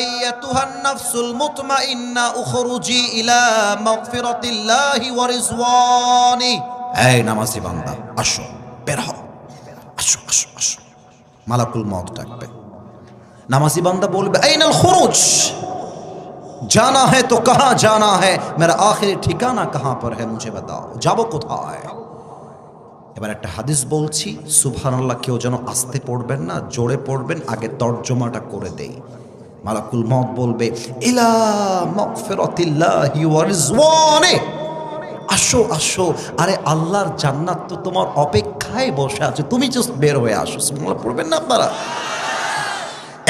আইয়াতুহান নাফসুল মুতমাইন্না উখরুজি ইলা মাগফিরাতিল্লাহি ওয়া রিজওয়ানি। এই নামাজি বান্দা, আসো, বের হও, আসো আসো আসো। মালাকুল মউত ডাকবে। নামাজি বান্দা বলবে, আইনাল খুরুজ, जाना है तो कहाँ जाना है, मेरा आखिरी ठिकाना कहाँ पर है, मुझे बताओ, যাবো কোথায়। এবার একটা হাদিস বলছি, সুবহানাল্লাহ, কেউ যেন আস্তে পড়বেন না, জোরে পড়বেন। আগে তর্জমাটা করে দেই। মালাকুল মউত বলবে, ইলা মাগফিরাতিল্লাহি ওয়া রিজওয়ানি, আসো আসো, আরে আল্লাহর জান্নাত তো তোমার অপেক্ষায় বসে আছে, তুমি জাস্ট বের হয়ে আসো। সুবহানাল্লাহ পড়বেন না আপনারা?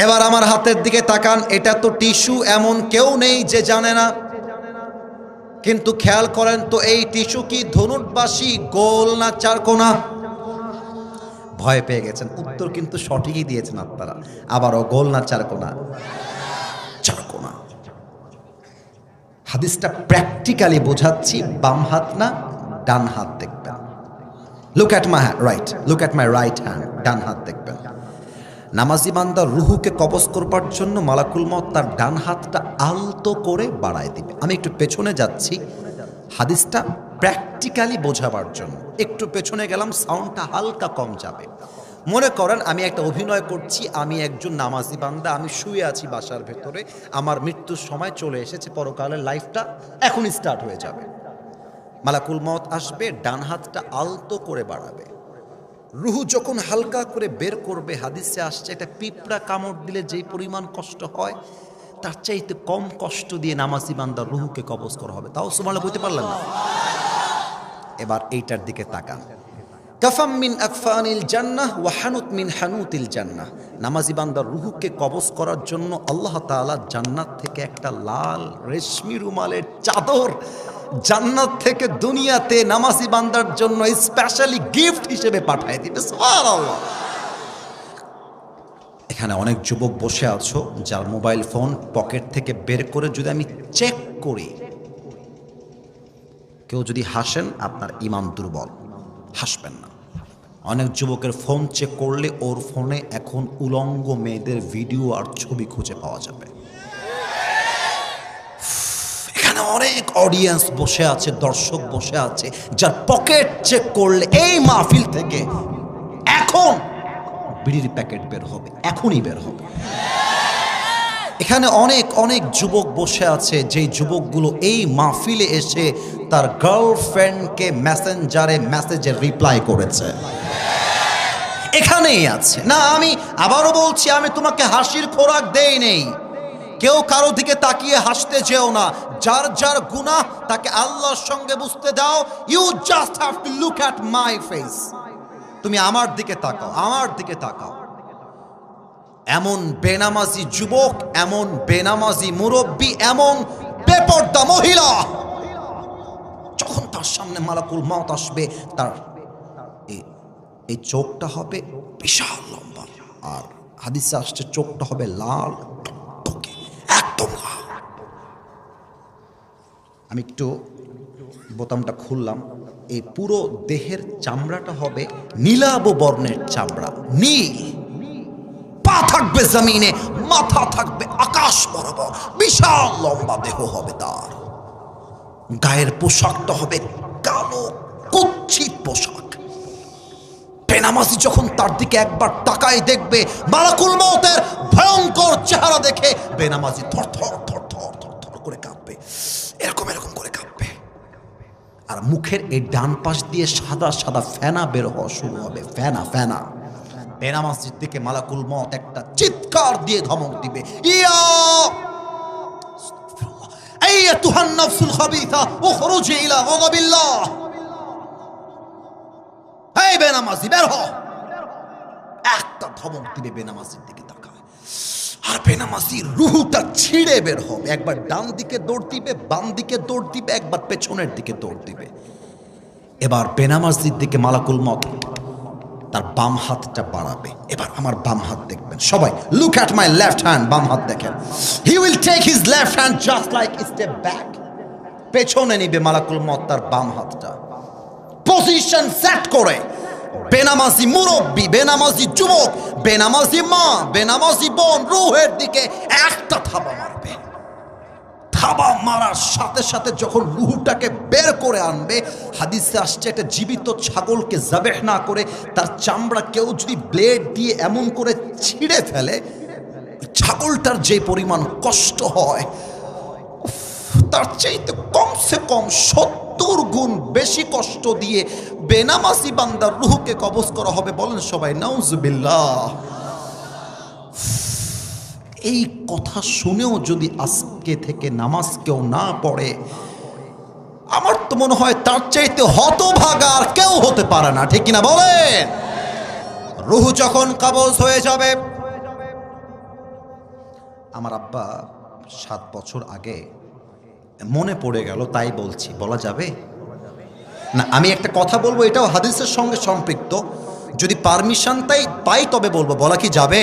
এবার আমার হাতের দিকে তাকান, এটা তো টিস্যু, এমন কেউ নেই যে জানে না। কিন্তু খেয়াল করেন তো, এই টিস্যু কি ধনুটবাসী, গোল না চারকোনা? ভয় পেয়ে গেছেন, উত্তর কিন্তু সঠিকই দিয়েছেন আপনারা। আবারও, গোল না চারকোনা? চারকোনা। হাদিসটা প্র্যাকটিক্যালি বোঝাচ্ছি, বাম হাত না ডান হাত দেখবেন। Look at my right, look at my right hand, ডান হাত দেখবেন। নামাজি বান্দার রুহুকে কবজ করবার জন্য মালাকুল মউত তার ডান হাতটা আলতো করে বাড়ায় দিবে। আমি একটু পেছনে যাচ্ছি হাদিসটা প্র্যাকটিক্যালি বোঝাবার জন্য। একটু পেছনে গেলাম, সাউন্ডটা হালকা কম যাবে। মনে করেন আমি একটা অভিনয় করছি, আমি একজন নামাজি বান্দা, আমি শুয়ে আছি বাসার ভেতরে, আমার মৃত্যুর সময় চলে এসেছে, পরকালের লাইফটা এখনই স্টার্ট হয়ে যাবে। মালাকুল মউত আসবে, ডান হাতটা আলতো করে বাড়াবে। রুহু যখন হালকা করে বের করবে, হাদিসে আসছে একটা পিঁপড়া কামড় দিলে যেই পরিমাণ কষ্ট হয়, তার চাইতে কম কষ্ট দিয়ে নামাজি বান্দার রুহুকে কবজ করা হবে। তাও সুবহানাল্লাহ বলতে পারলাম না। এবার এইটার দিকে তাকান, কাফাম মিন আকফানিল জান্নাহ ওয়া হানুত মিন হানুতিল জান্নাহ। নামাজি বান্দার রুহুকে কবজ করার জন্য আল্লাহ তাআলা জান্নাত থেকে একটা লাল রেশমি রুমালের চাদর জান্নাত থেকে দুনিয়াতে নামাজি বান্দার জন্য স্পেশালি গিফট হিসেবে পাঠিয়ে দিবে। সুবহানাল্লাহ। এখানে অনেক যুবক বসে আছো যার মোবাইল ফোন পকেট থেকে বের করে যদি আমি চেক করি, কেউ যদি হাসেন আপনার ঈমান দুর্বল, হাসবেন না। অনেক যুবকের ফোন চেক করলে ওর ফোনে এখন উলঙ্গ মেয়েদের ভিডিও আর ছবি খুঁজে পাওয়া যাবে। এখানে অনেক অডিয়েন্স বসে আছে, দর্শক বসে আছে যার পকেট চেক করলে এই মাহফিল থেকে এখন বিড়ির প্যাকেট বের হবে, এখনই বের হবে। এখানে অনেক অনেক যুবক বসে আছে, যেই যুবকগুলো এই মাহফিলে এসে তার গার্লফ্রেন্ডকে মেসেঞ্জারে মেসেজে রিপ্লাই করেছে, এখানেই আছে। না, আমি আবারও বলছি, আমি তোমাকে হাসির খোরাক দেই নেই। কেউ কারো দিকে তাকিয়ে হাসতে যেও না। যার যার গুনাহ তাকে আল্লাহর সঙ্গে বুঝতে দাও। You just have to look at my face. তুমি আমার দিকে তাকাও, আমার দিকে তাকাও। এমন বেনামাজি যুবক, এমন বেনামাজি মুরব্বী, এমন বেপর্দা মহিলা, যখন তার সামনে মালাকুল মউত আসবে, তার এই চোখটা হবে বিশাল লম্বা, আর হাদিসে আসছে চোখটা হবে লাল টকটকে, একদম লাল। আমি একটু বোতামটা খুললাম, এই পুরো দেহের চামড়াটা হবে নীলাভ বর্ণের চামড়া, নীল। পা থাকবে জমিনে, মাথা থাকবে আকাশ বরাবর, বিশাল লম্বা দেহ হবে তার। গায়ের পোশাকটা হবে কালো কুৎসিত পোশাক। বেনামাজি যখন তার দিকে একবার তাকায় দেখবে, মালাকুল মউতের ভয়ঙ্কর চেহারা দেখে বেনামাজি থরথর থরথর থরথর করে কাঁপবে, এরকম এরকম করে কাঁপবে। আর মুখের এই ডান পাশ দিয়ে সাদা সাদা ফেনা বের হওয়া শুরু হবে, ফেনা ফেনা। বেনামাজির দিকে মালাকুল মউত একটা চিৎকার দিয়ে ধমক দিবে, ইয়া আইয়াতুহান নাফসুল খাবিসা উখরুজি ইলা গাযাবিল্লাহ। এই বেনামাজি বের হ, একটা ধমক দিবে, বেনামাজির দিকে তাকায়, আর বেনামাজির রুহটা ছিঁড়ে বের হবে। একবার ডান দিকে দৌড় দিবে, বাম দিকে দৌড় দিবে, একবার পেছনের দিকে দৌড় দিবে। এবার বেনামাজির দিকে মালাকুল মউত তার বাম হাতটা বাড়াবে। এবার আমার বাম হাত দেখবেন সবাই, look at my left hand. বাম হাত দেখেন। He will take his left hand just like step back, পেছনে নিবে মালাকুল মউত তার বাম হাতটা, পজিশন সেট করে। বেনামাজি মুরব্বী, বেনামাজি যুবক, বেনামাজি মা, বেনামাজি বোন রুহের দিকে একটা থাবা মারবে। থাবা মারার সাথে সাথে যখন রুহটাকে বের করে আনবে, হাদিসে আসছে একটা জীবিত ছাগলকে জাবেহ না করে তার চামড়া কেউ যদি ব্লেড দিয়ে এমন করে ছিঁড়ে ফেলে, ছাগলটার যে পরিমাণ কষ্ট হয়, তার চাইতে কমসে কম 70 গুণ বেশি কষ্ট দিয়ে বেনামাজি বান্দার রুহকে কবজ করা হবে। বলেন সবাই নাউজুবিল্লাহ। এই কথা শুনেও যদি আজকে থেকে নামাজ কেউ না পড়ে, আমার তো মনে হয় তার চাইতে হতভাগা আর কেউ হতে পারে না, ঠিক কিনা বলেন? রুহ যখন কবজ হয়ে যাবে, আমার আব্বা 7 বছর আগে মনে পড়ে গেল, তাই বলছি, বলা যাবে না? আমি একটা কথা বলবো, এটাও হাদিসের সঙ্গে সম্পৃক্ত, যদি পারমিশন পাই তবে বলবো, বলা কি যাবে?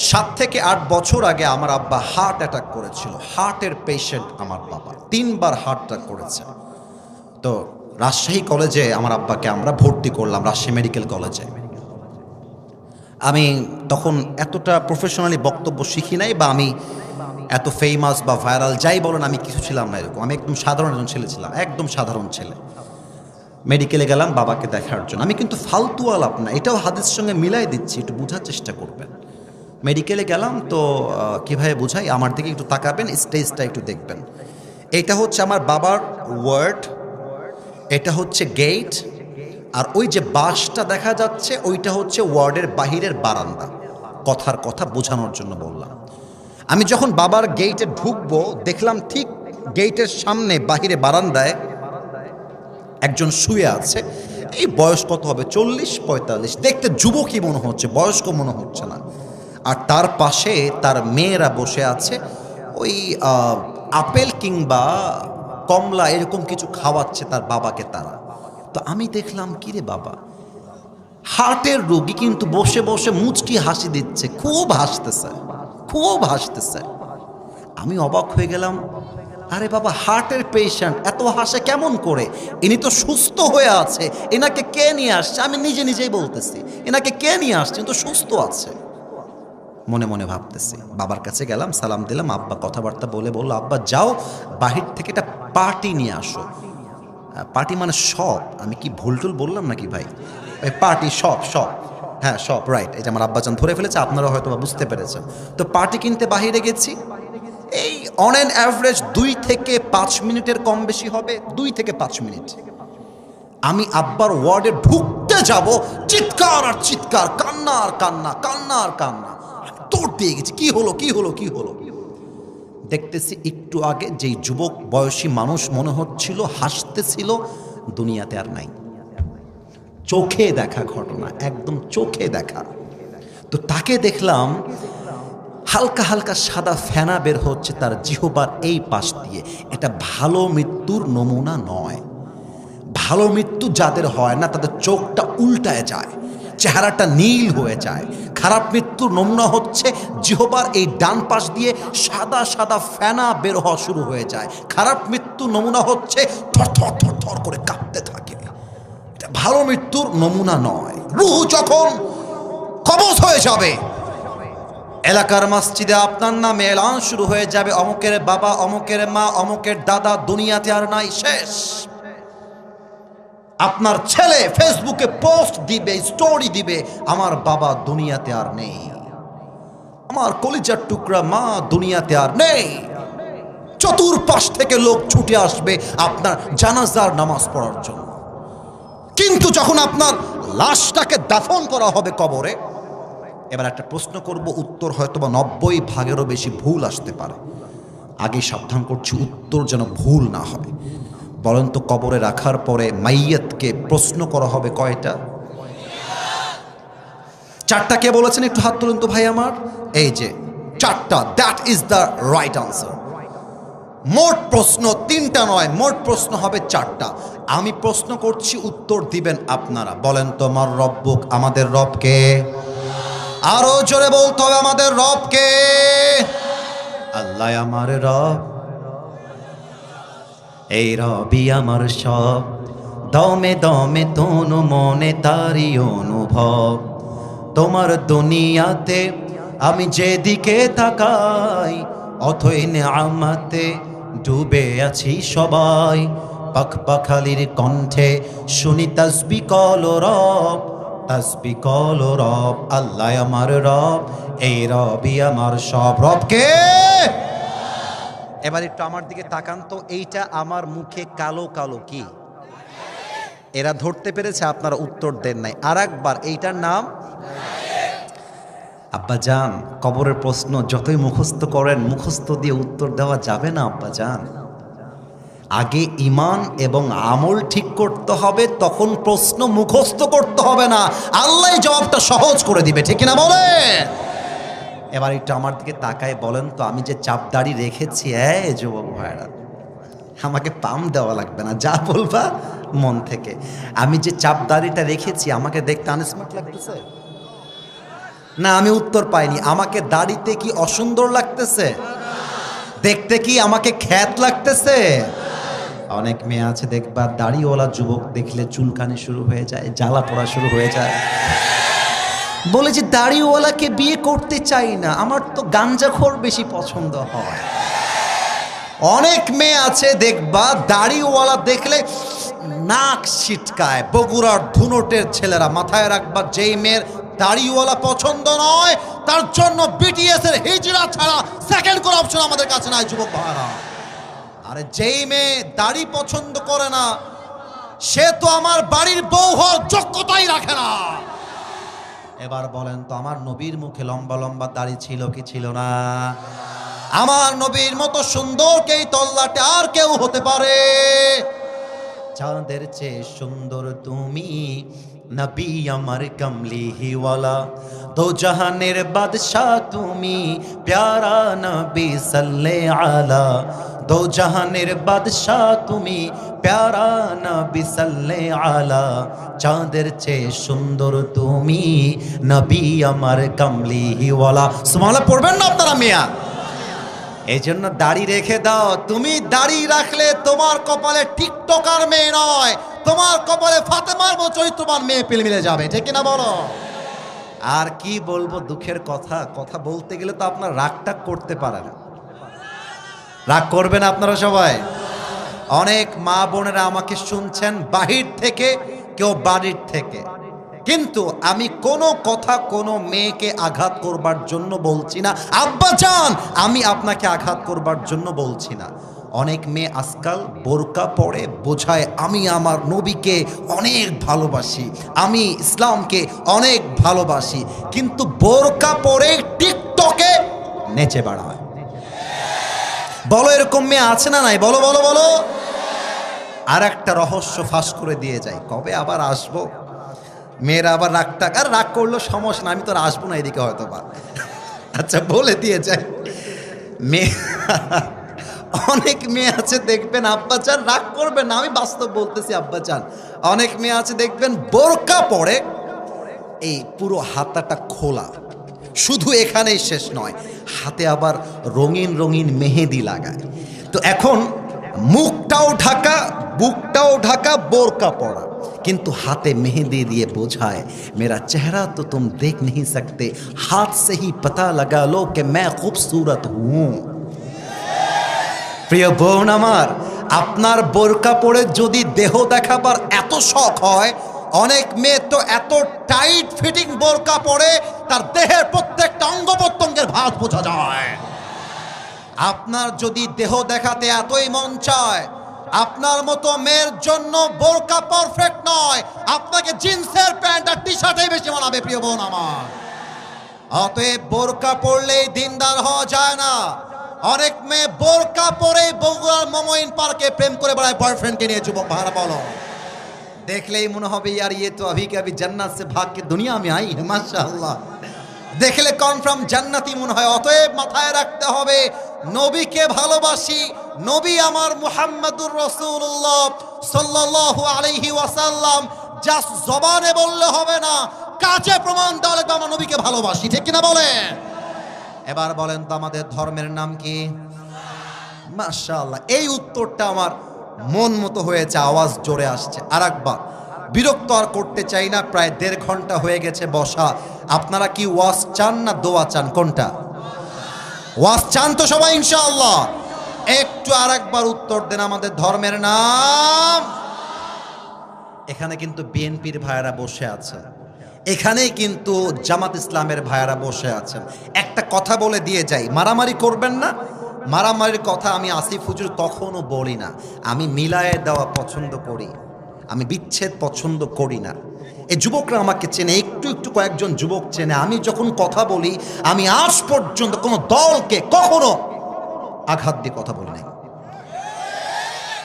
7 থেকে 8 বছর আগে আমার আব্বা হার্ট অ্যাটাক করেছিল। হার্টের পেশেন্ট আমার বাবা, 3 বার হার্ট অ্যাটাক করেছে। তো রাজশাহী কলেজে আমার আব্বাকে আমরা ভর্তি করলাম, রাজশাহী মেডিকেল কলেজে। আমি তখন এতটা প্রফেশনালি বক্তব্য শিখি নাই, বা আমি এত ফেমাস বা ভাইরাল যাই বলেন, আমি কিছু ছিলাম না এরকম। আমি একদম সাধারণ একজন ছেলে ছিলাম, একদম সাধারণ ছেলে। মেডিকেলে গেলাম বাবাকে দেখার জন্য। আমি কিন্তু ফালতু আলাপ না, এটাও হাদিসের সঙ্গে মিলাই দিচ্ছি, একটু বোঝার চেষ্টা করবেন। মেডিকেলে গেলাম তো কীভাবে বোঝাই, আমার দিকে একটু তাকাবেন, স্টেজটা একটু দেখবেন। এটা হচ্ছে আমার বাবার ওয়ার্ড, এটা হচ্ছে গেট, আর ওই যে বাসটা দেখা যাচ্ছে ওইটা হচ্ছে ওয়ার্ডের বাহিরের বারান্দা। কথার কথা বোঝানোর জন্য বললাম। আমি যখন বাবার গেটে ঢুকবো, দেখলাম ঠিক গেটের সামনে বাহিরে বারান্দায় একজন শুয়ে আছে। এই বয়স কত হবে, 40-45, দেখতে যুবকই মনে হচ্ছে, বয়স্ক মনে হচ্ছে না। আর তার পাশে তার মেয়েরা বসে আছে, ওই আপেল কিংবা কমলা এরকম কিছু খাওয়াচ্ছে তার বাবাকে তারা। তো আমি দেখলাম, কিরে বাবা, হার্টের রোগী কিন্তু বসে বসে মুচকি হাসি দিচ্ছে, খুব হাসতেছে, খুব হাসতেছে। আমি অবাক হয়ে গেলাম, আরে বাবা, হার্টের পেশেন্ট, এত হাসে কেমন করে? ইনি তো সুস্থ হয়ে আছে, এনাকে কে নিয়ে আসছে? আমি নিজে নিজেই বলতেছি, এনাকে কে নিয়ে আসছে? তো সুস্থ আছে। মনে মনে ভাবতেছি, বাবার কাছে গেলাম, সালাম দিলাম। আব্বা কথাবার্তা বলে বললো, আব্বা যাও বাহির থেকে একটা পার্টি নিয়ে আসো। পার্টি মানে সব, আমি কি ভুল টুল বললাম নাকি ভাই? পার্টি সব সব হ্যাঁ সব রাইট, এই যে আমার আব্বাজান ধরে ফেলেছে, আপনারা হয়তো বা বুঝতে পেরেছেন। তো পার্টি কিনতে বাহিরে গেছি, এই অন অ্যান অ্যাভারেজ 2 থেকে 5 মিনিটের কম বেশি হবে, 2 থেকে 5 মিনিট। আমি আব্বার ওয়ার্ডে ঢুকতে যাব, চিৎকার আর চিৎকার, কান্না আর কান্না, কান্না আর কান্না, দৌড় দিয়ে গেছি। কি হলো কি হলো কি হলো? দেখতেছি একটু আগে যেই যুবক বয়সী মানুষ মনে হচ্ছিল হাসতেছিল, দুনিয়াতে আর নাই। চোখে দেখা ঘটনা, একদম চোখে দেখা। তো তাকে দেখলাম হালকা হালকা সাদা ফেনা বের হচ্ছে তার জিহ্বার এই পাশ দিয়ে। এটা ভালো মৃত্যুর নমুনা নয়। ভালো মৃত্যু যাদের হয় না তাদের চোখটা উল্টায় যায়, চেহারাটা নীল হয়ে যায়। খারাপ মৃত্যুর নমুনা হচ্ছে জিহ্বার এই ডান পাশ দিয়ে সাদা সাদা ফেনা বের হওয়া শুরু হয়ে যায়। খারাপ মৃত্যুর নমুনা হচ্ছে থর থর থর থর করে কাঁপতে থাকে। এটা ভালো মৃত্যুর নমুনা নয়। রূহ যখন কবজ হয়ে যাবে, এলাকার মসজিদে আপনার নামে এলান শুরু হয়ে যাবে, অমুকের বাবা, অমুকের মা, অমুকের দাদা দুনিয়াতে আর নাই, শেষ। আপনার ছেলে ফেসবুকে পোস্ট দিবে, স্টোরি দিবে, আমার বাবা দুনিয়াতে আর নেই, আমার কলিজার টুকরা মা দুনিয়াতে আর নেই। চতুর্পাশ থেকে লোক ছুটে আসবে আপনার জানাজার নামাজ পড়ার জন্য। কিন্তু যখন আপনার লাশটাকে দাফন করা হবে কবরে, এবার একটা প্রশ্ন করব, উত্তর হয়তো বা 90% বেশি ভুল আসতে পারে। আগে সাবধান করছি, উত্তর যেন ভুল না হয়। বলেন তো, কবরে রাখার পরে মাইয়াতকে প্রশ্ন করা হবে কয়টা? 4টা। কে বলেছেন একটু হাত তুলুন তো ভাই আমার। এই যে 4টা, that is the right answer. মোট প্রশ্ন 3টা নয়, মোট প্রশ্ন হবে 4টা। আমি প্রশ্ন করছি, উত্তর দিবেন আপনারা। বলেন তো, আমার রব্বুক, আমাদের রবকে। আরো জোরে বলতে হবে, আমাদের রবকে। আল্লাহ আমার রব, এই রবি আমার সব, দমে দমে তনু মনে তারি অনুভব। তোমার দুনিয়াতে আমি যেদিকে তাকাই, অথই নেয়ামতে ডুবে আছি সবাই। পাখপাখালির কণ্ঠে শুনি তাসবিহ কলো রব, তাসবিহ কলো রব। আল্লাহ আমার রব, এই রবি আমার সব। রবকে। এবার একটু আমার দিকে তাকান তো, এইটা আমার মুখে কালো কালো কি? এরা ধরতে পেরেছে, আপনারা উত্তর দেন নাই। আর একবার, এইটার নাম আব্বাজান। কবরের প্রশ্ন যতই মুখস্থ করেন, মুখস্থ দিয়ে উত্তর দেওয়া যাবে না আব্বাজান। আগে ঈমান এবং আমল ঠিক করতে হবে, তখন প্রশ্ন মুখস্থ করতে হবে না। আল্লাহ জবাবটা সহজ করে দিবে, ঠিক না বলেন? এবার একটু আমার দিকে তাকায় বলেন তো, আমি যে চাপ দাড়ি রেখেছি, যুবক ভাইরা, আমাকে পাম দেওয়া লাগবে না, যা বলবা মন থেকে। আমি যে চাপ দাড়িটা রেখেছি, আমাকে দেখতে আনস্মার্ট লাগতেছে না? আমি উত্তর পাইনি। আমাকে দাড়িতে কি অসুন্দর লাগতেছে? দেখতে কি আমাকে খ্যাত লাগতেছে? অনেক মেয়ে আছে দেখবা, দাড়িওয়ালা যুবক দেখলে চুলকানি শুরু হয়ে যায়, জ্বালা পোড়া শুরু হয়ে যায়, বলে যে দাড়িওয়ালাকে বিয়ে করতে চাই না, আমার তো গাঞ্জাখোর বেশি পছন্দ হয়। অনেক মেয়ে আছে দেখবা, দাড়িওয়ালা দেখলে নাক ছিটকায়। বগুড়ার ধুনটের ছেলেরা মাথায় রাখবা, যেই মেয়ের দাড়িওয়ালা পছন্দ নয়, তার জন্য বিটিএস এর হিজড়া ছাড়া সেকেন্ড কোন অপশন আমাদের কাছে নাই, যুবক ভাইরা। আরে যেই মেয়ে দাড়ি পছন্দ করে না, সে তো আমার বাড়ির বউ হওয়ার যোগ্যতাই রাখে না। এবার বলেন তো, আমার নবীর মুখে লম্বা লম্বা দাড়ি ছিল কি ছিল না? আমার নবীর মতো সুন্দর কে তল্লাটে আর কেউ হতে পারে? চাঁদের চেয়ে সুন্দর তুমি, নবী আমার কমলিহিওয়ালা। দো জাহানের বাদশাহ তুমি, প্যারা নবী সাল্লে আলা। দো জাহানের বাদশাহ তুমি, প্যারা নবী সাল্লে আলা। চাঁদের চেয়ে সুন্দর তুমি, নবী আমার কমলিহিওয়ালা। সুবহানাল্লাহ পড়বেন না আপনারা মিয়া? এই জন্য দাড়ি রেখে দাও। তুমি দাড়ি রাখলে তোমার কপালে টিকটকার মেয়ে নয়, তোমার কপালে ফাতেমার মতো চরিত্রবান মেয়ে পেলে মিলে যাবে, ঠিক কিনা বলো? আর কি বলবো, দুঃখের কথা, কথা বলতে গেলে তো আপনার রাগটা করতে পারে না। রাগ করবেন আপনারা সবাই? অনেক মা বোনেরা আমাকে শুনছেন বাহির থেকে, কেউ বাড়ির থেকে। কিন্তু আমি কোনো কথা কোনো মেয়েকে আঘাত করবার জন্য বলছি না। আব্বাজান, আমি আপনাকে আঘাত করবার জন্য বলছি না। অনেক মেয়ে আজকাল বোরকা পরে বোঝায় আমি আমার নবীকে অনেক ভালোবাসি, আমি ইসলামকে অনেক ভালোবাসি, কিন্তু বোরকা পরে টিকটকে নেচে বেড়ায়। বলো, এরকম মেয়ে আছে না নাই? বলো বলো বলো। আর একটা রহস্য ফাঁস করে দিয়ে যায়, কবে আবার আসবো? মেয়েরা আবার রাগ করলো সমস্যা না, আমি তো আর আসবো না এদিকে হয়তো বা। আচ্ছা, বলে দিয়ে যায়। মেয়ে অনেক মেয়ে আছে দেখবেন, আব্বাজান রাগ করবেন না, আমি বাস্তব বলতেছি আব্বাজান, অনেক মেয়ে আছে দেখবেন বোরকা পরে এই পুরো হাতাটা খোলা, শুধু এখানেই শেষ নয়, হাতে আবার রঙিন রঙিন মেহেদি লাগায়। তো এখন মুখটাও ঢাকা, বুকটাও ঢাকা, বোরকা পরা, কিন্তু হাতে মেহেদি দিয়ে বোঝায় মেরা চেহারা তো তুম দেখ नहीं सकते, हाथ से ही पता लगा लो कि मैं खूबसूरत हूं। প্রিয় বোন আমার, আপনার বোরকা পরে যদি দেহ দেখাবার এত শখ হয়, অনেক মেয়ে তো এত টাইট ফিটিং বোরকা পরে তার দেহের প্রত্যেকটা অঙ্গ প্রত্যঙ্গের ভাঁজ বোঝা যায়। আপনার যদি দেহ দেখাতে এতই মন চায়, আপনার মতো মেয়ের জন্য বোরকা পারফেক্ট নয়, আপনাকে জিন্সের প্যান্ট আর টি শার্টই বেশি মানাবে প্রিয় বোন আমার। অতএব বোরকা পরলেই দিনদার হওয়া যায় না। অনেক মেয়ে বোরকা পরে বগুড়ার মমইন পার্কে প্রেম করে বেড়ায় বয়ফ্রেন্ডকে নিয়ে। যুবক ভাড়া বলো, দেখলেই মনে হবে ইয়ার ইয়ে তো अभी के अभी जन्नत से भाग के दुनिया में आई है, माशाআল্লাহ। দেখলে কনফার্ম জান্নাতি মনে হয়। অতএব মাথায় রাখতে হবে, নবীকে ভালোবাসি, নবী আমার মুহাম্মদুর রাসূলুল্লাহ সাল্লাল্লাহু আলাইহি ওয়াসাল্লাম। জাস্ট জবানে বললে হবে না, কাজে প্রমাণ দেওয়া লাগবে আমরা নবীকে ভালোবাসি, ঠিক কিনা বলেন? এবার বলেন তো আমাদের ধর্মের নাম কি? মাশাআল্লাহ, এই উত্তরটা আমার মন মতো হয়েছে, আওয়াজ জোরে আসছে। আর একবার, বিরক্ত আর করতে চাই না, প্রায় 1.5 ঘন্টা হয়ে গেছে বসা। আপনারা কি ওয়াজ চান না দোয়া চান? কোনটা? ওয়াজ চান তো সবাই ইনশাআল্লাহ? একটু আর একবার উত্তর দেন, আমাদের ধর্মের নাম। এখানে কিন্তু বিএনপির ভাইয়েরা বসে আছে, এখানেই কিন্তু জামাত ইসলামের ভাইয়েরা বসে আছেন। একটা কথা বলে দিয়ে যাই, মারামারি করবেন না। মারামারির কথা আমি আসিফ হুজুর কখনো বলি না। আমি মিলায়ে দেওয়া পছন্দ করি, আমি বিচ্ছেদ পছন্দ করি না। এই যুবকরা আমাকে চেনে, একটু একটু কয়েকজন যুবক চেনে। আমি যখন কথা বলি, আমি আজ পর্যন্ত কোনো দলকে কখনো আঘাত দিয়ে কথা বলি নাই।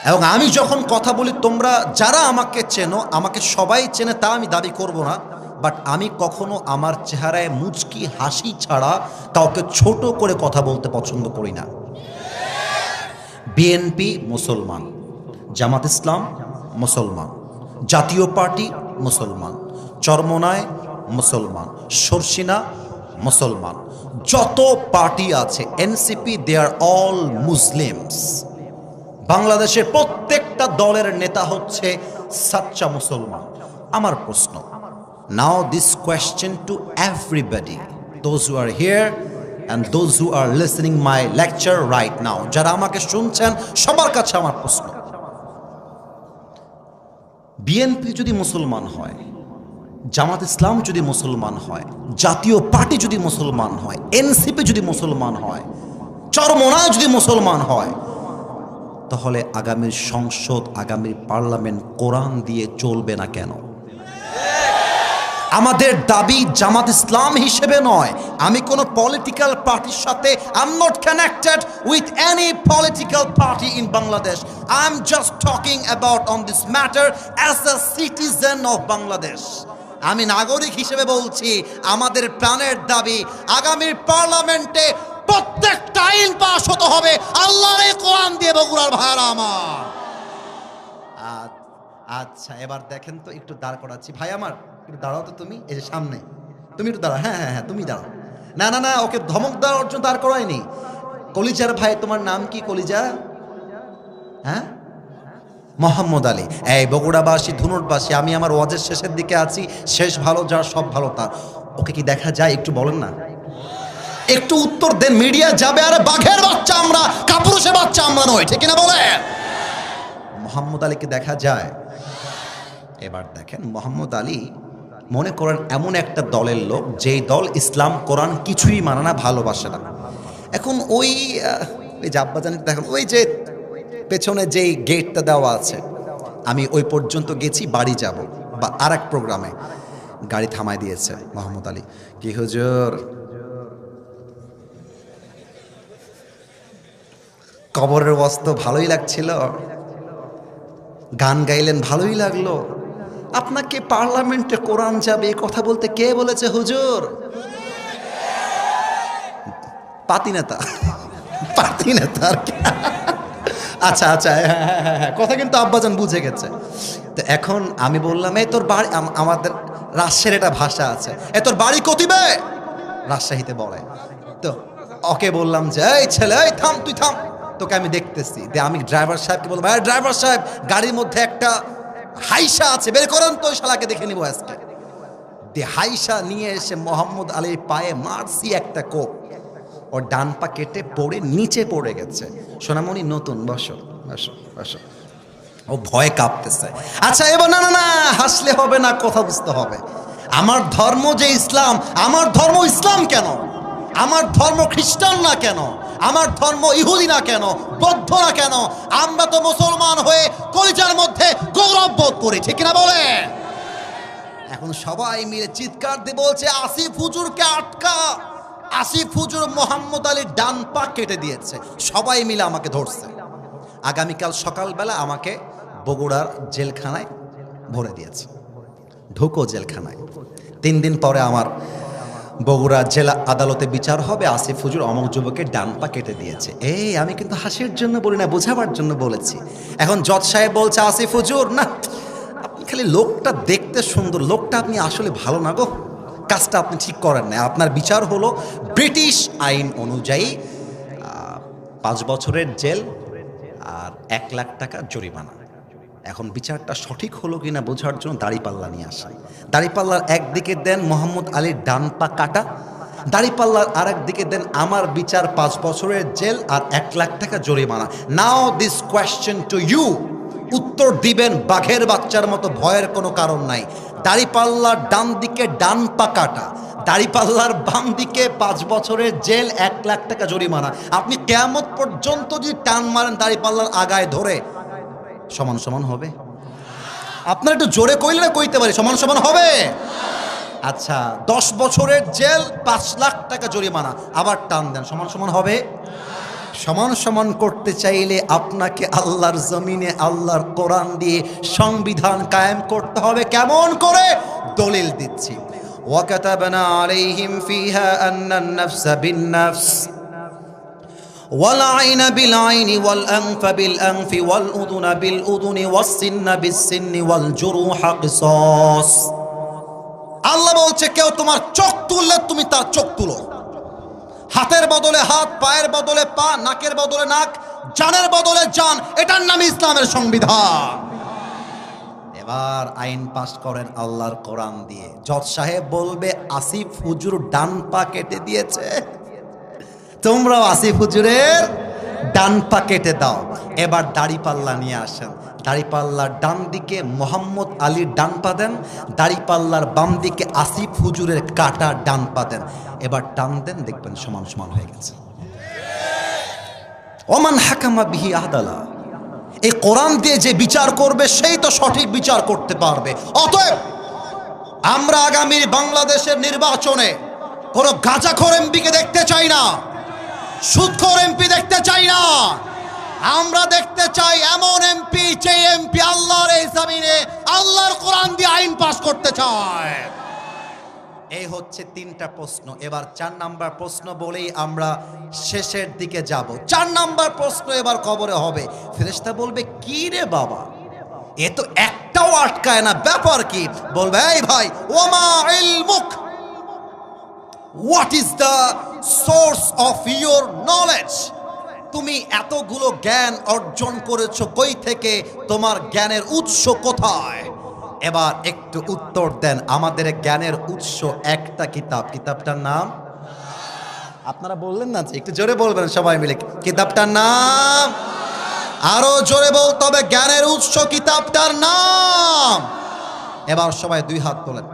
এবং আমি যখন কথা বলি, তোমরা যারা আমাকে চেনো, আমাকে সবাই চেনে তা আমি দাবি করব না, বাট আমি কখনো আমার চেহারায় মুচকি হাসি ছাড়া কাউকে ছোট করে কথা বলতে পছন্দ করি না। বিএনপি মুসলমান, জামাত ইসলাম মুসলমান, জাতীয় পার্টি মুসলমান, চরমোনায় মুসলমান, শর্ষিনা মুসলমান, যত পার্টি আছে এনসিপি, দে আর অল মুসলিমস। বাংলাদেশের প্রত্যেকটা দলের নেতা হচ্ছে সাচ্চা মুসলমান। আমার প্রশ্ন, now this question to everybody, those who are here and those who are listening my lecture right now, যারা আমাকে শুনছেন সবার কাছে আমার প্রশ্ন, বিএনপি যদি মুসলমান হয়, জামাত ইসলাম যদি মুসলমান হয়, জাতীয় পার্টি যদি মুসলমান হয়, এনসিপি যদি মুসলমান হয়, চরমোনায় যদি মুসলমান হয়, তাহলে আগামীর সংসদ, আগামীর পার্লামেন্ট কোরআন দিয়ে চলবে না কেন? আমাদের দাবি জামাত ইসলাম হিসেবে নয়, আমি কোনো পলিটিক্যাল পার্টির সাথে I am not connected with any political party in Bangladesh. I am just talking about on this matter as a citizen of Bangladesh. আমি নাগরিক হিসেবে বলছি, আমাদের প্রাণের দাবি আগামীর পার্লামেন্টে প্রত্যেকটা আইন পাস হতে হবে আল্লাহর এই কোরআন দিয়ে। বগুড়ার ভাইরা আমার, আচ্ছা এবার দেখেন তো, একটু দাঁড় করাচ্ছি। ভাই আমার একটু দাঁড়াও তো, তুমি এই যে সামনে, তুমি একটু দাঁড়াও। হ্যাঁ হ্যাঁ হ্যাঁ, তুমি দাঁড়াও। না না না, ওকে ধমক দেওয়ার অর্জন দাঁড় করায়নি। কলিজার ভাই, তোমার নাম কি কলিজা? হ্যাঁ, মোহাম্মদ আলী। এই বগুড়াবাসী, ধুনুটবাসী, আমি আমার ওয়াজের শেষের দিকে আছি, শেষ ভালো যার সব ভালো তার। ওকে কি দেখা যায়? একটু বলেন না, একটু উত্তর দেন। মিডিয়া যাবে, আরে বাঘের বাচ্চা আমরা, কাপুরুষের বাচ্চা আমরা নই, ঠিক কিনা বলেন? মোহাম্মদ আলীকে দেখা যায়? এবার দেখেন, মোহাম্মদ আলী মনে করেন এমন একটা দলের লোক যেই দল ইসলাম কোরআন কিছুই মানে না, ভালোবাসে না। এখন ওই যে আব্বাজান দেখেন ওই যে পেছনে যেই গেটটা দেওয়া আছে, আমি ওই পর্যন্ত গেছি, বাড়ি যাব বা আর এক প্রোগ্রামে গাড়ি থামায় দিয়েছে মোহাম্মদ আলী, কি হুজুর কবরের বস্ত্র ভালোই লাগছিল, গান গাইলেন ভালোই লাগলো, আপনাকে পার্লামেন্টে কোরআন যাবে এই কথা বলতে কে বলেছে হুজুর? পাতি নেতা আর কি। আচ্ছা আচ্ছা, হ্যাঁ, কথা কিন্তু আব্বাজান বুঝে গেছে। তো এখন আমি বললাম, এই তোর বাড়ি, আমাদের রাজশাহীর একটা ভাষা আছে, এ তোর বাড়ি কতিবে, রাজশাহীতে বলে। তো ওকে বললাম যে এই ছেলে, এই থাম, তুই থাম, তোকে আমি দেখতেছি। দিয়ে আমি ড্রাইভার সাহেবকে বললাম, হ্যাঁ ড্রাইভার সাহেব, গাড়ির মধ্যে একটা হাইসা আছে, বের করেন তো, ওই শালাকে দেখে নিব আজকে। দিয়ে হাইসা নিয়ে এসে মোহাম্মদ আলীর পায়ে মারছি একটা কোপ, ওর ডান পা কেটে পড়ে নিচে পড়ে গেছে। সোনামণি নতুন, বসো বসো বসো। ও ভয় কাঁপতেছে। আচ্ছা এবার না না না, হাসলে হবে না, কথা বুঝতে হবে। আমার ধর্ম যে ইসলাম, আমার ধর্ম ইসলাম কেন? আমার ধর্ম খ্রিস্টান না কেন? আমার ধর্ম ইহুদি না কেন? বৌদ্ধ না কেন? আমরা তো মুসলমান হয়ে কলিজার মধ্যে গৌরব বোধ করি, ঠিক না বলে? এখন সবাই মিলে চিৎকার দিয়ে বলছে, আসিফ হুজুরকে আটকা। আসিফ হুজুর মোহাম্মদ আলীর ডান পা কেটে দিয়েছে। সবাই মিলে আমাকে ধরছে। আগামীকাল সকালবেলা আমাকে বগুড়ার জেলখানায় ভরে দিয়েছে, ঢুকো জেলখানায়। 3 দিন পরে আমার বগুড়া জেলা আদালতে বিচার হবে, আসিফ হুজুর অমক যুবকের ডান পা কেটে দিয়েছে। এই আমি কিন্তু হাসির জন্য বলি না, বোঝাবার জন্য বলেছি। এখন জজ সাহেব বলছে, আসিফ হুজুর না, আপনি খালি লোকটা দেখতে সুন্দর, লোকটা আপনি আসলে ভালো না গো, কাজটা আপনি ঠিক করেন না। আপনার বিচার হলো ব্রিটিশ আইন অনুযায়ী 5 বছরের জেল আর 1 লাখ টাকা জরিমানা। এখন বিচারটা সঠিক হলো কিনা বোঝার জন্য দাড়িপাল্লা নিয়ে আসেন। দাড়িপাল্লার একদিকে দেন মোহাম্মদ আলীর ডান পা কাটা, দাড়িপাল্লার আর একদিকে দেন আমার বিচার 5 বছরের জেল আর 1 লাখ টাকা জরিমানা। নাও দিস কোয়েশ্চেন টু ইউ, উত্তর দিবেন বাঘের বাচ্চার মতো, ভয়ের কোনো কারণ নাই। দাড়িপাল্লার ডান দিকে ডান পা কাটা, দাড়িপাল্লার বাম দিকে 5 বছরের জেল, 1 লাখ টাকা জরিমানা। আপনি কিয়ামত পর্যন্ত যদি টান মারেন দাড়িপাল্লার আগায় ধরে, সমান সমান হবে? আপনার একটু জোরে কইলে না কইতে পারি, সমান সমান হবে? আচ্ছা 10 বছরের জেল, 5 লাখ টাকা জরিমানা, আবার টান দেন, সমান সমান হবে? সমান সমান করতে চাইলে আপনাকে আল্লাহর জমিনে আল্লাহর কোরআন দিয়ে সংবিধান কায়েম করতে হবে। কেমন করে? দলিল দিচ্ছি। ওয়াকাতাবনা আলাইহিম ফিহা আন্নান নাফসা বিন-নাফস ওয়াল আইনা বিল আইনি ওয়াল আনফা বিল আনফি ওয়াল উযুনা বিল উযুনি ওয়াস সিন্না বিস সিন্নি ওয়াল জুরুহা কিসাস। আল্লাহ বলছে, কেউ তোমার চোখ তুললে তুমি তার চোখ তুলো, হাতের বদলে হাত, পায়ের বদলে পা, নাকের বদলে নাক, জানের বদলে জান। এটার নাম ইসলামের সংবিধান। এবার আইন পাস করেন আল্লাহর কোরআন দিয়ে। জজ সাহেব বলবে, আসিফ হুজুর ডান পা কেটে দিয়েছে, তোমরাও আসিফ হুজুরের ডান পা কেটে দাও। এবার দাড়িপাল্লা নিয়ে আসেন, দাড়িপাল্লার ডান দিকে মোহাম্মদ আলীর ডান পা দেন, দাড়িপাল্লার বাম দিকে আসিফ হুজুরের কাটা ডান পা দেন। এবার টান দেন, দেখবেন সমান সমান হয়ে গেছে। ওমান হাকামা বিহি আদালা, এই কোরআন দিয়ে যে বিচার করবে সেই তো সঠিক বিচার করতে পারবে। অতএব আমরা আগামী বাংলাদেশের নির্বাচনে কোনো গাঁজাখোর এমপিকে দেখতে চাই না, সুদখোর এমপি দেখতে চাই না। আমরা দেখতে চাই এমন এমপি, যে এমপি আল্লাহর এই জমিনে আল্লাহর কোরআন দিয়ে আইন পাস করতে চায়। এই হচ্ছে 3টা প্রশ্ন। এবার 4 নাম্বার প্রশ্ন বলেই আমরা শেষের দিকে যাব। 4 নাম্বার প্রশ্ন এবার কবরে হবে। ফেরেশতা বলবে, কি রে বাবা, এ তো একটাও আটকায় না, ব্যাপার কি? বলবে, এই ভাই, ওমা ইলমুক, what is the source of your knowledge? তুমি এতগুলো জ্ঞান অর্জন করেছো কই থেকে? তোমার জ্ঞানের উৎস কোথায়? এবার একটু উত্তর দেন। আমাদের জ্ঞানের উৎস একটা কিতাব, কিতাবটার নাম, আপনারা বললেন না, একটু জোরে বলবেন সবাই মিলে, কিতাবটার নাম, আরো জোরে বলতে হবে, জ্ঞানের উৎস কিতাবটার নাম। এবার সবাই 2 হাত তোলেন,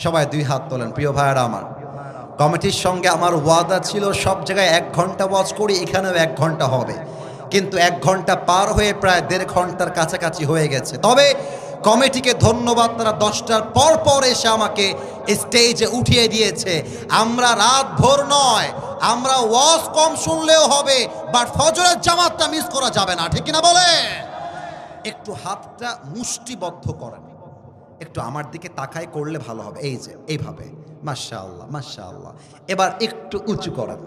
সবাই 2 হাত তোলেন প্রিয় ভাইয়েরা আমার। কমিটির সঙ্গে আমার ওয়াদা ছিল সব জায়গায় 1 ঘন্টা ওয়াজ করি, এখানেও 1 ঘন্টা হবে, কিন্তু 1 ঘন্টা পার হয়ে প্রায় 1.5 ঘন্টার কাছাকাছি হয়ে গেছে। তবে কমিটিকে ধন্যবাদ, তারা 10টার পর পর এসে আমাকে স্টেজে উঠিয়ে দিয়েছে। আমরা রাত ভোর নয়, আমরা ওয়াজ কম শুনলেও হবে, বাট ফজরের জামাতটা মিস করা যাবে না, ঠিক কিনা বলে? একটু হাতটা মুষ্টিবদ্ধ করেন, একটু আমার দিকে তাকায় করলে ভালো হবে। এই যে এইভাবে, মাশাআল্লাহ মাশাআল্লাহ। এবার একটু উঁচু করেন,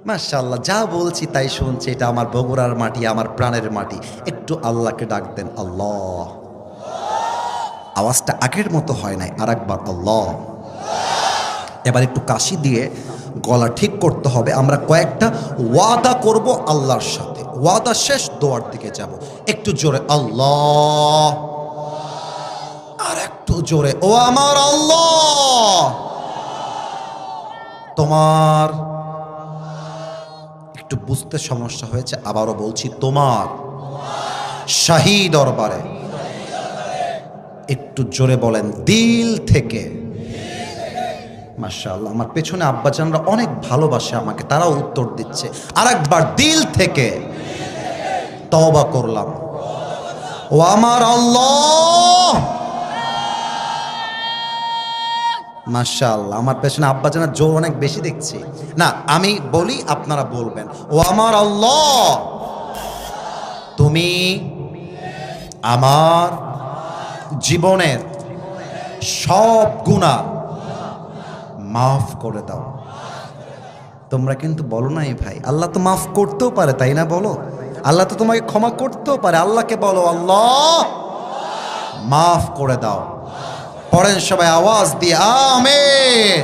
মাশাআল্লাহ। যা বলছি তাই শুনছি, এটা আমার বগুড়ার মাটি, আমার প্রাণের মাটি। একটু আল্লাহকে ডাক দেন, আল্লাহ। আওয়াজটা আগের মতো হয় নাই, আর একবার আল্লাহ। এবার একটু কাশি দিয়ে গলা ঠিক করতে হবে। আমরা কয়েকটা ওয়াদা করব আল্লাহর সাথে, ওয়াদা শেষ দোয়ার দিকে যাব। একটু জোরে আল্লাহ, আর একটু জোরে, ও আমার আল্লাহ, তোমার। একটু বুঝতে সমস্যা হয়েছে, আবারও বলছি, তোমার শাহী দরবারে। একটু জোরে বলেন, দিল থেকে। মাশাআল্লাহ, আমার পেছনে আব্বাজানরা অনেক ভালোবাসে আমাকে, তারাও উত্তর দিচ্ছে। আর একবার, দিল থেকে তওবা করলাম, ও আমার আল্লাহ। মাশাআল্লাহ, আমার পেছনে আব্বাজানের জোর অনেক বেশি দেখছি। না, আমি বলি, আপনারা বলবেন, ও আমার আল্লাহ, তুমি আমার জীবনের সব গুনাহ মাফ করে দাও। তোমরা কিন্তু বলো না এই ভাই, আল্লাহ তো মাফ করতেও পারে, তাই না? বলো, আল্লাহ তো তোমাকে ক্ষমা করতেও পারে। আল্লাহকে বলো, আল্লাহ মাফ করে দাও। পড়েন সবাই আওয়াজ দিয়ে, আমিন।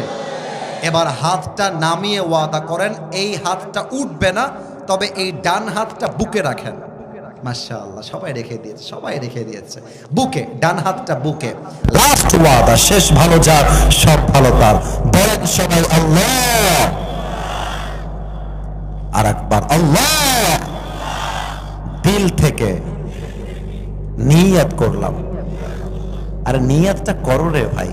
এবার হাতটা নামিয়ে ওয়াদা করেন, এই হাতটা উঠবে না, তবে এই ডান হাতটা বুকে রাখেন। মাশাআল্লাহ, সবাই রেখে দিয়েছে, সবাই রেখে দিয়েছে বুকে, ডান হাতটা বুকে। লাস্ট ওয়াদা, শেষ ভালো যার, সব ভালো তার। বলেন সবাই আল্লাহ, আর একবার আল্লাহ। দিল থেকে নিয়ত করলাম। আর নিয়তটা করো রে ভাই,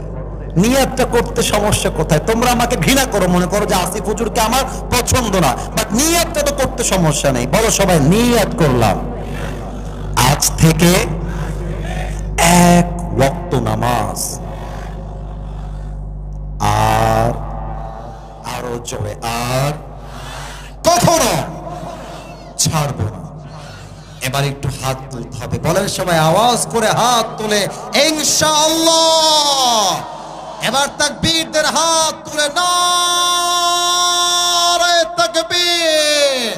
নিয়তটা করতে সমস্যা কোথায়? তোমরা আমাকে ঘৃণা করো, মনে করো যে আসিফ হুজুরকে আমার পছন্দ না, বাট নিয়তটা তো করতে সমস্যা নেই। বলো সবাই, নিয়ত করলাম আজ থেকে 1 ওয়াক্ত নামাজ, আর আরো জোরে, আর কখনো ছাড়বো না। এবার একটু হাত তুলতে হবে, বলেন সবাই আওয়াজ করে হাত তুলে, ইনশাআল্লাহ। এবার তাকবীরদের হাত তুলে, নারে তাকবীর,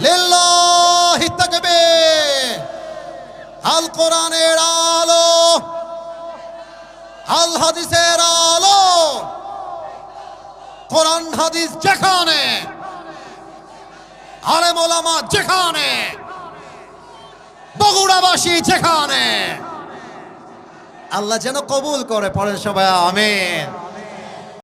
লিল্লাহি তাকবীর। আল কোরআনের আলো, আল হাদিসের আলো, কোরআন হাদিস যেখানে, আলেম ওলামা যেখানে, বগুড়াবাসী যেখানে, আল্লাহ যেন কবুল করে। পড়েন সবাই আমিন।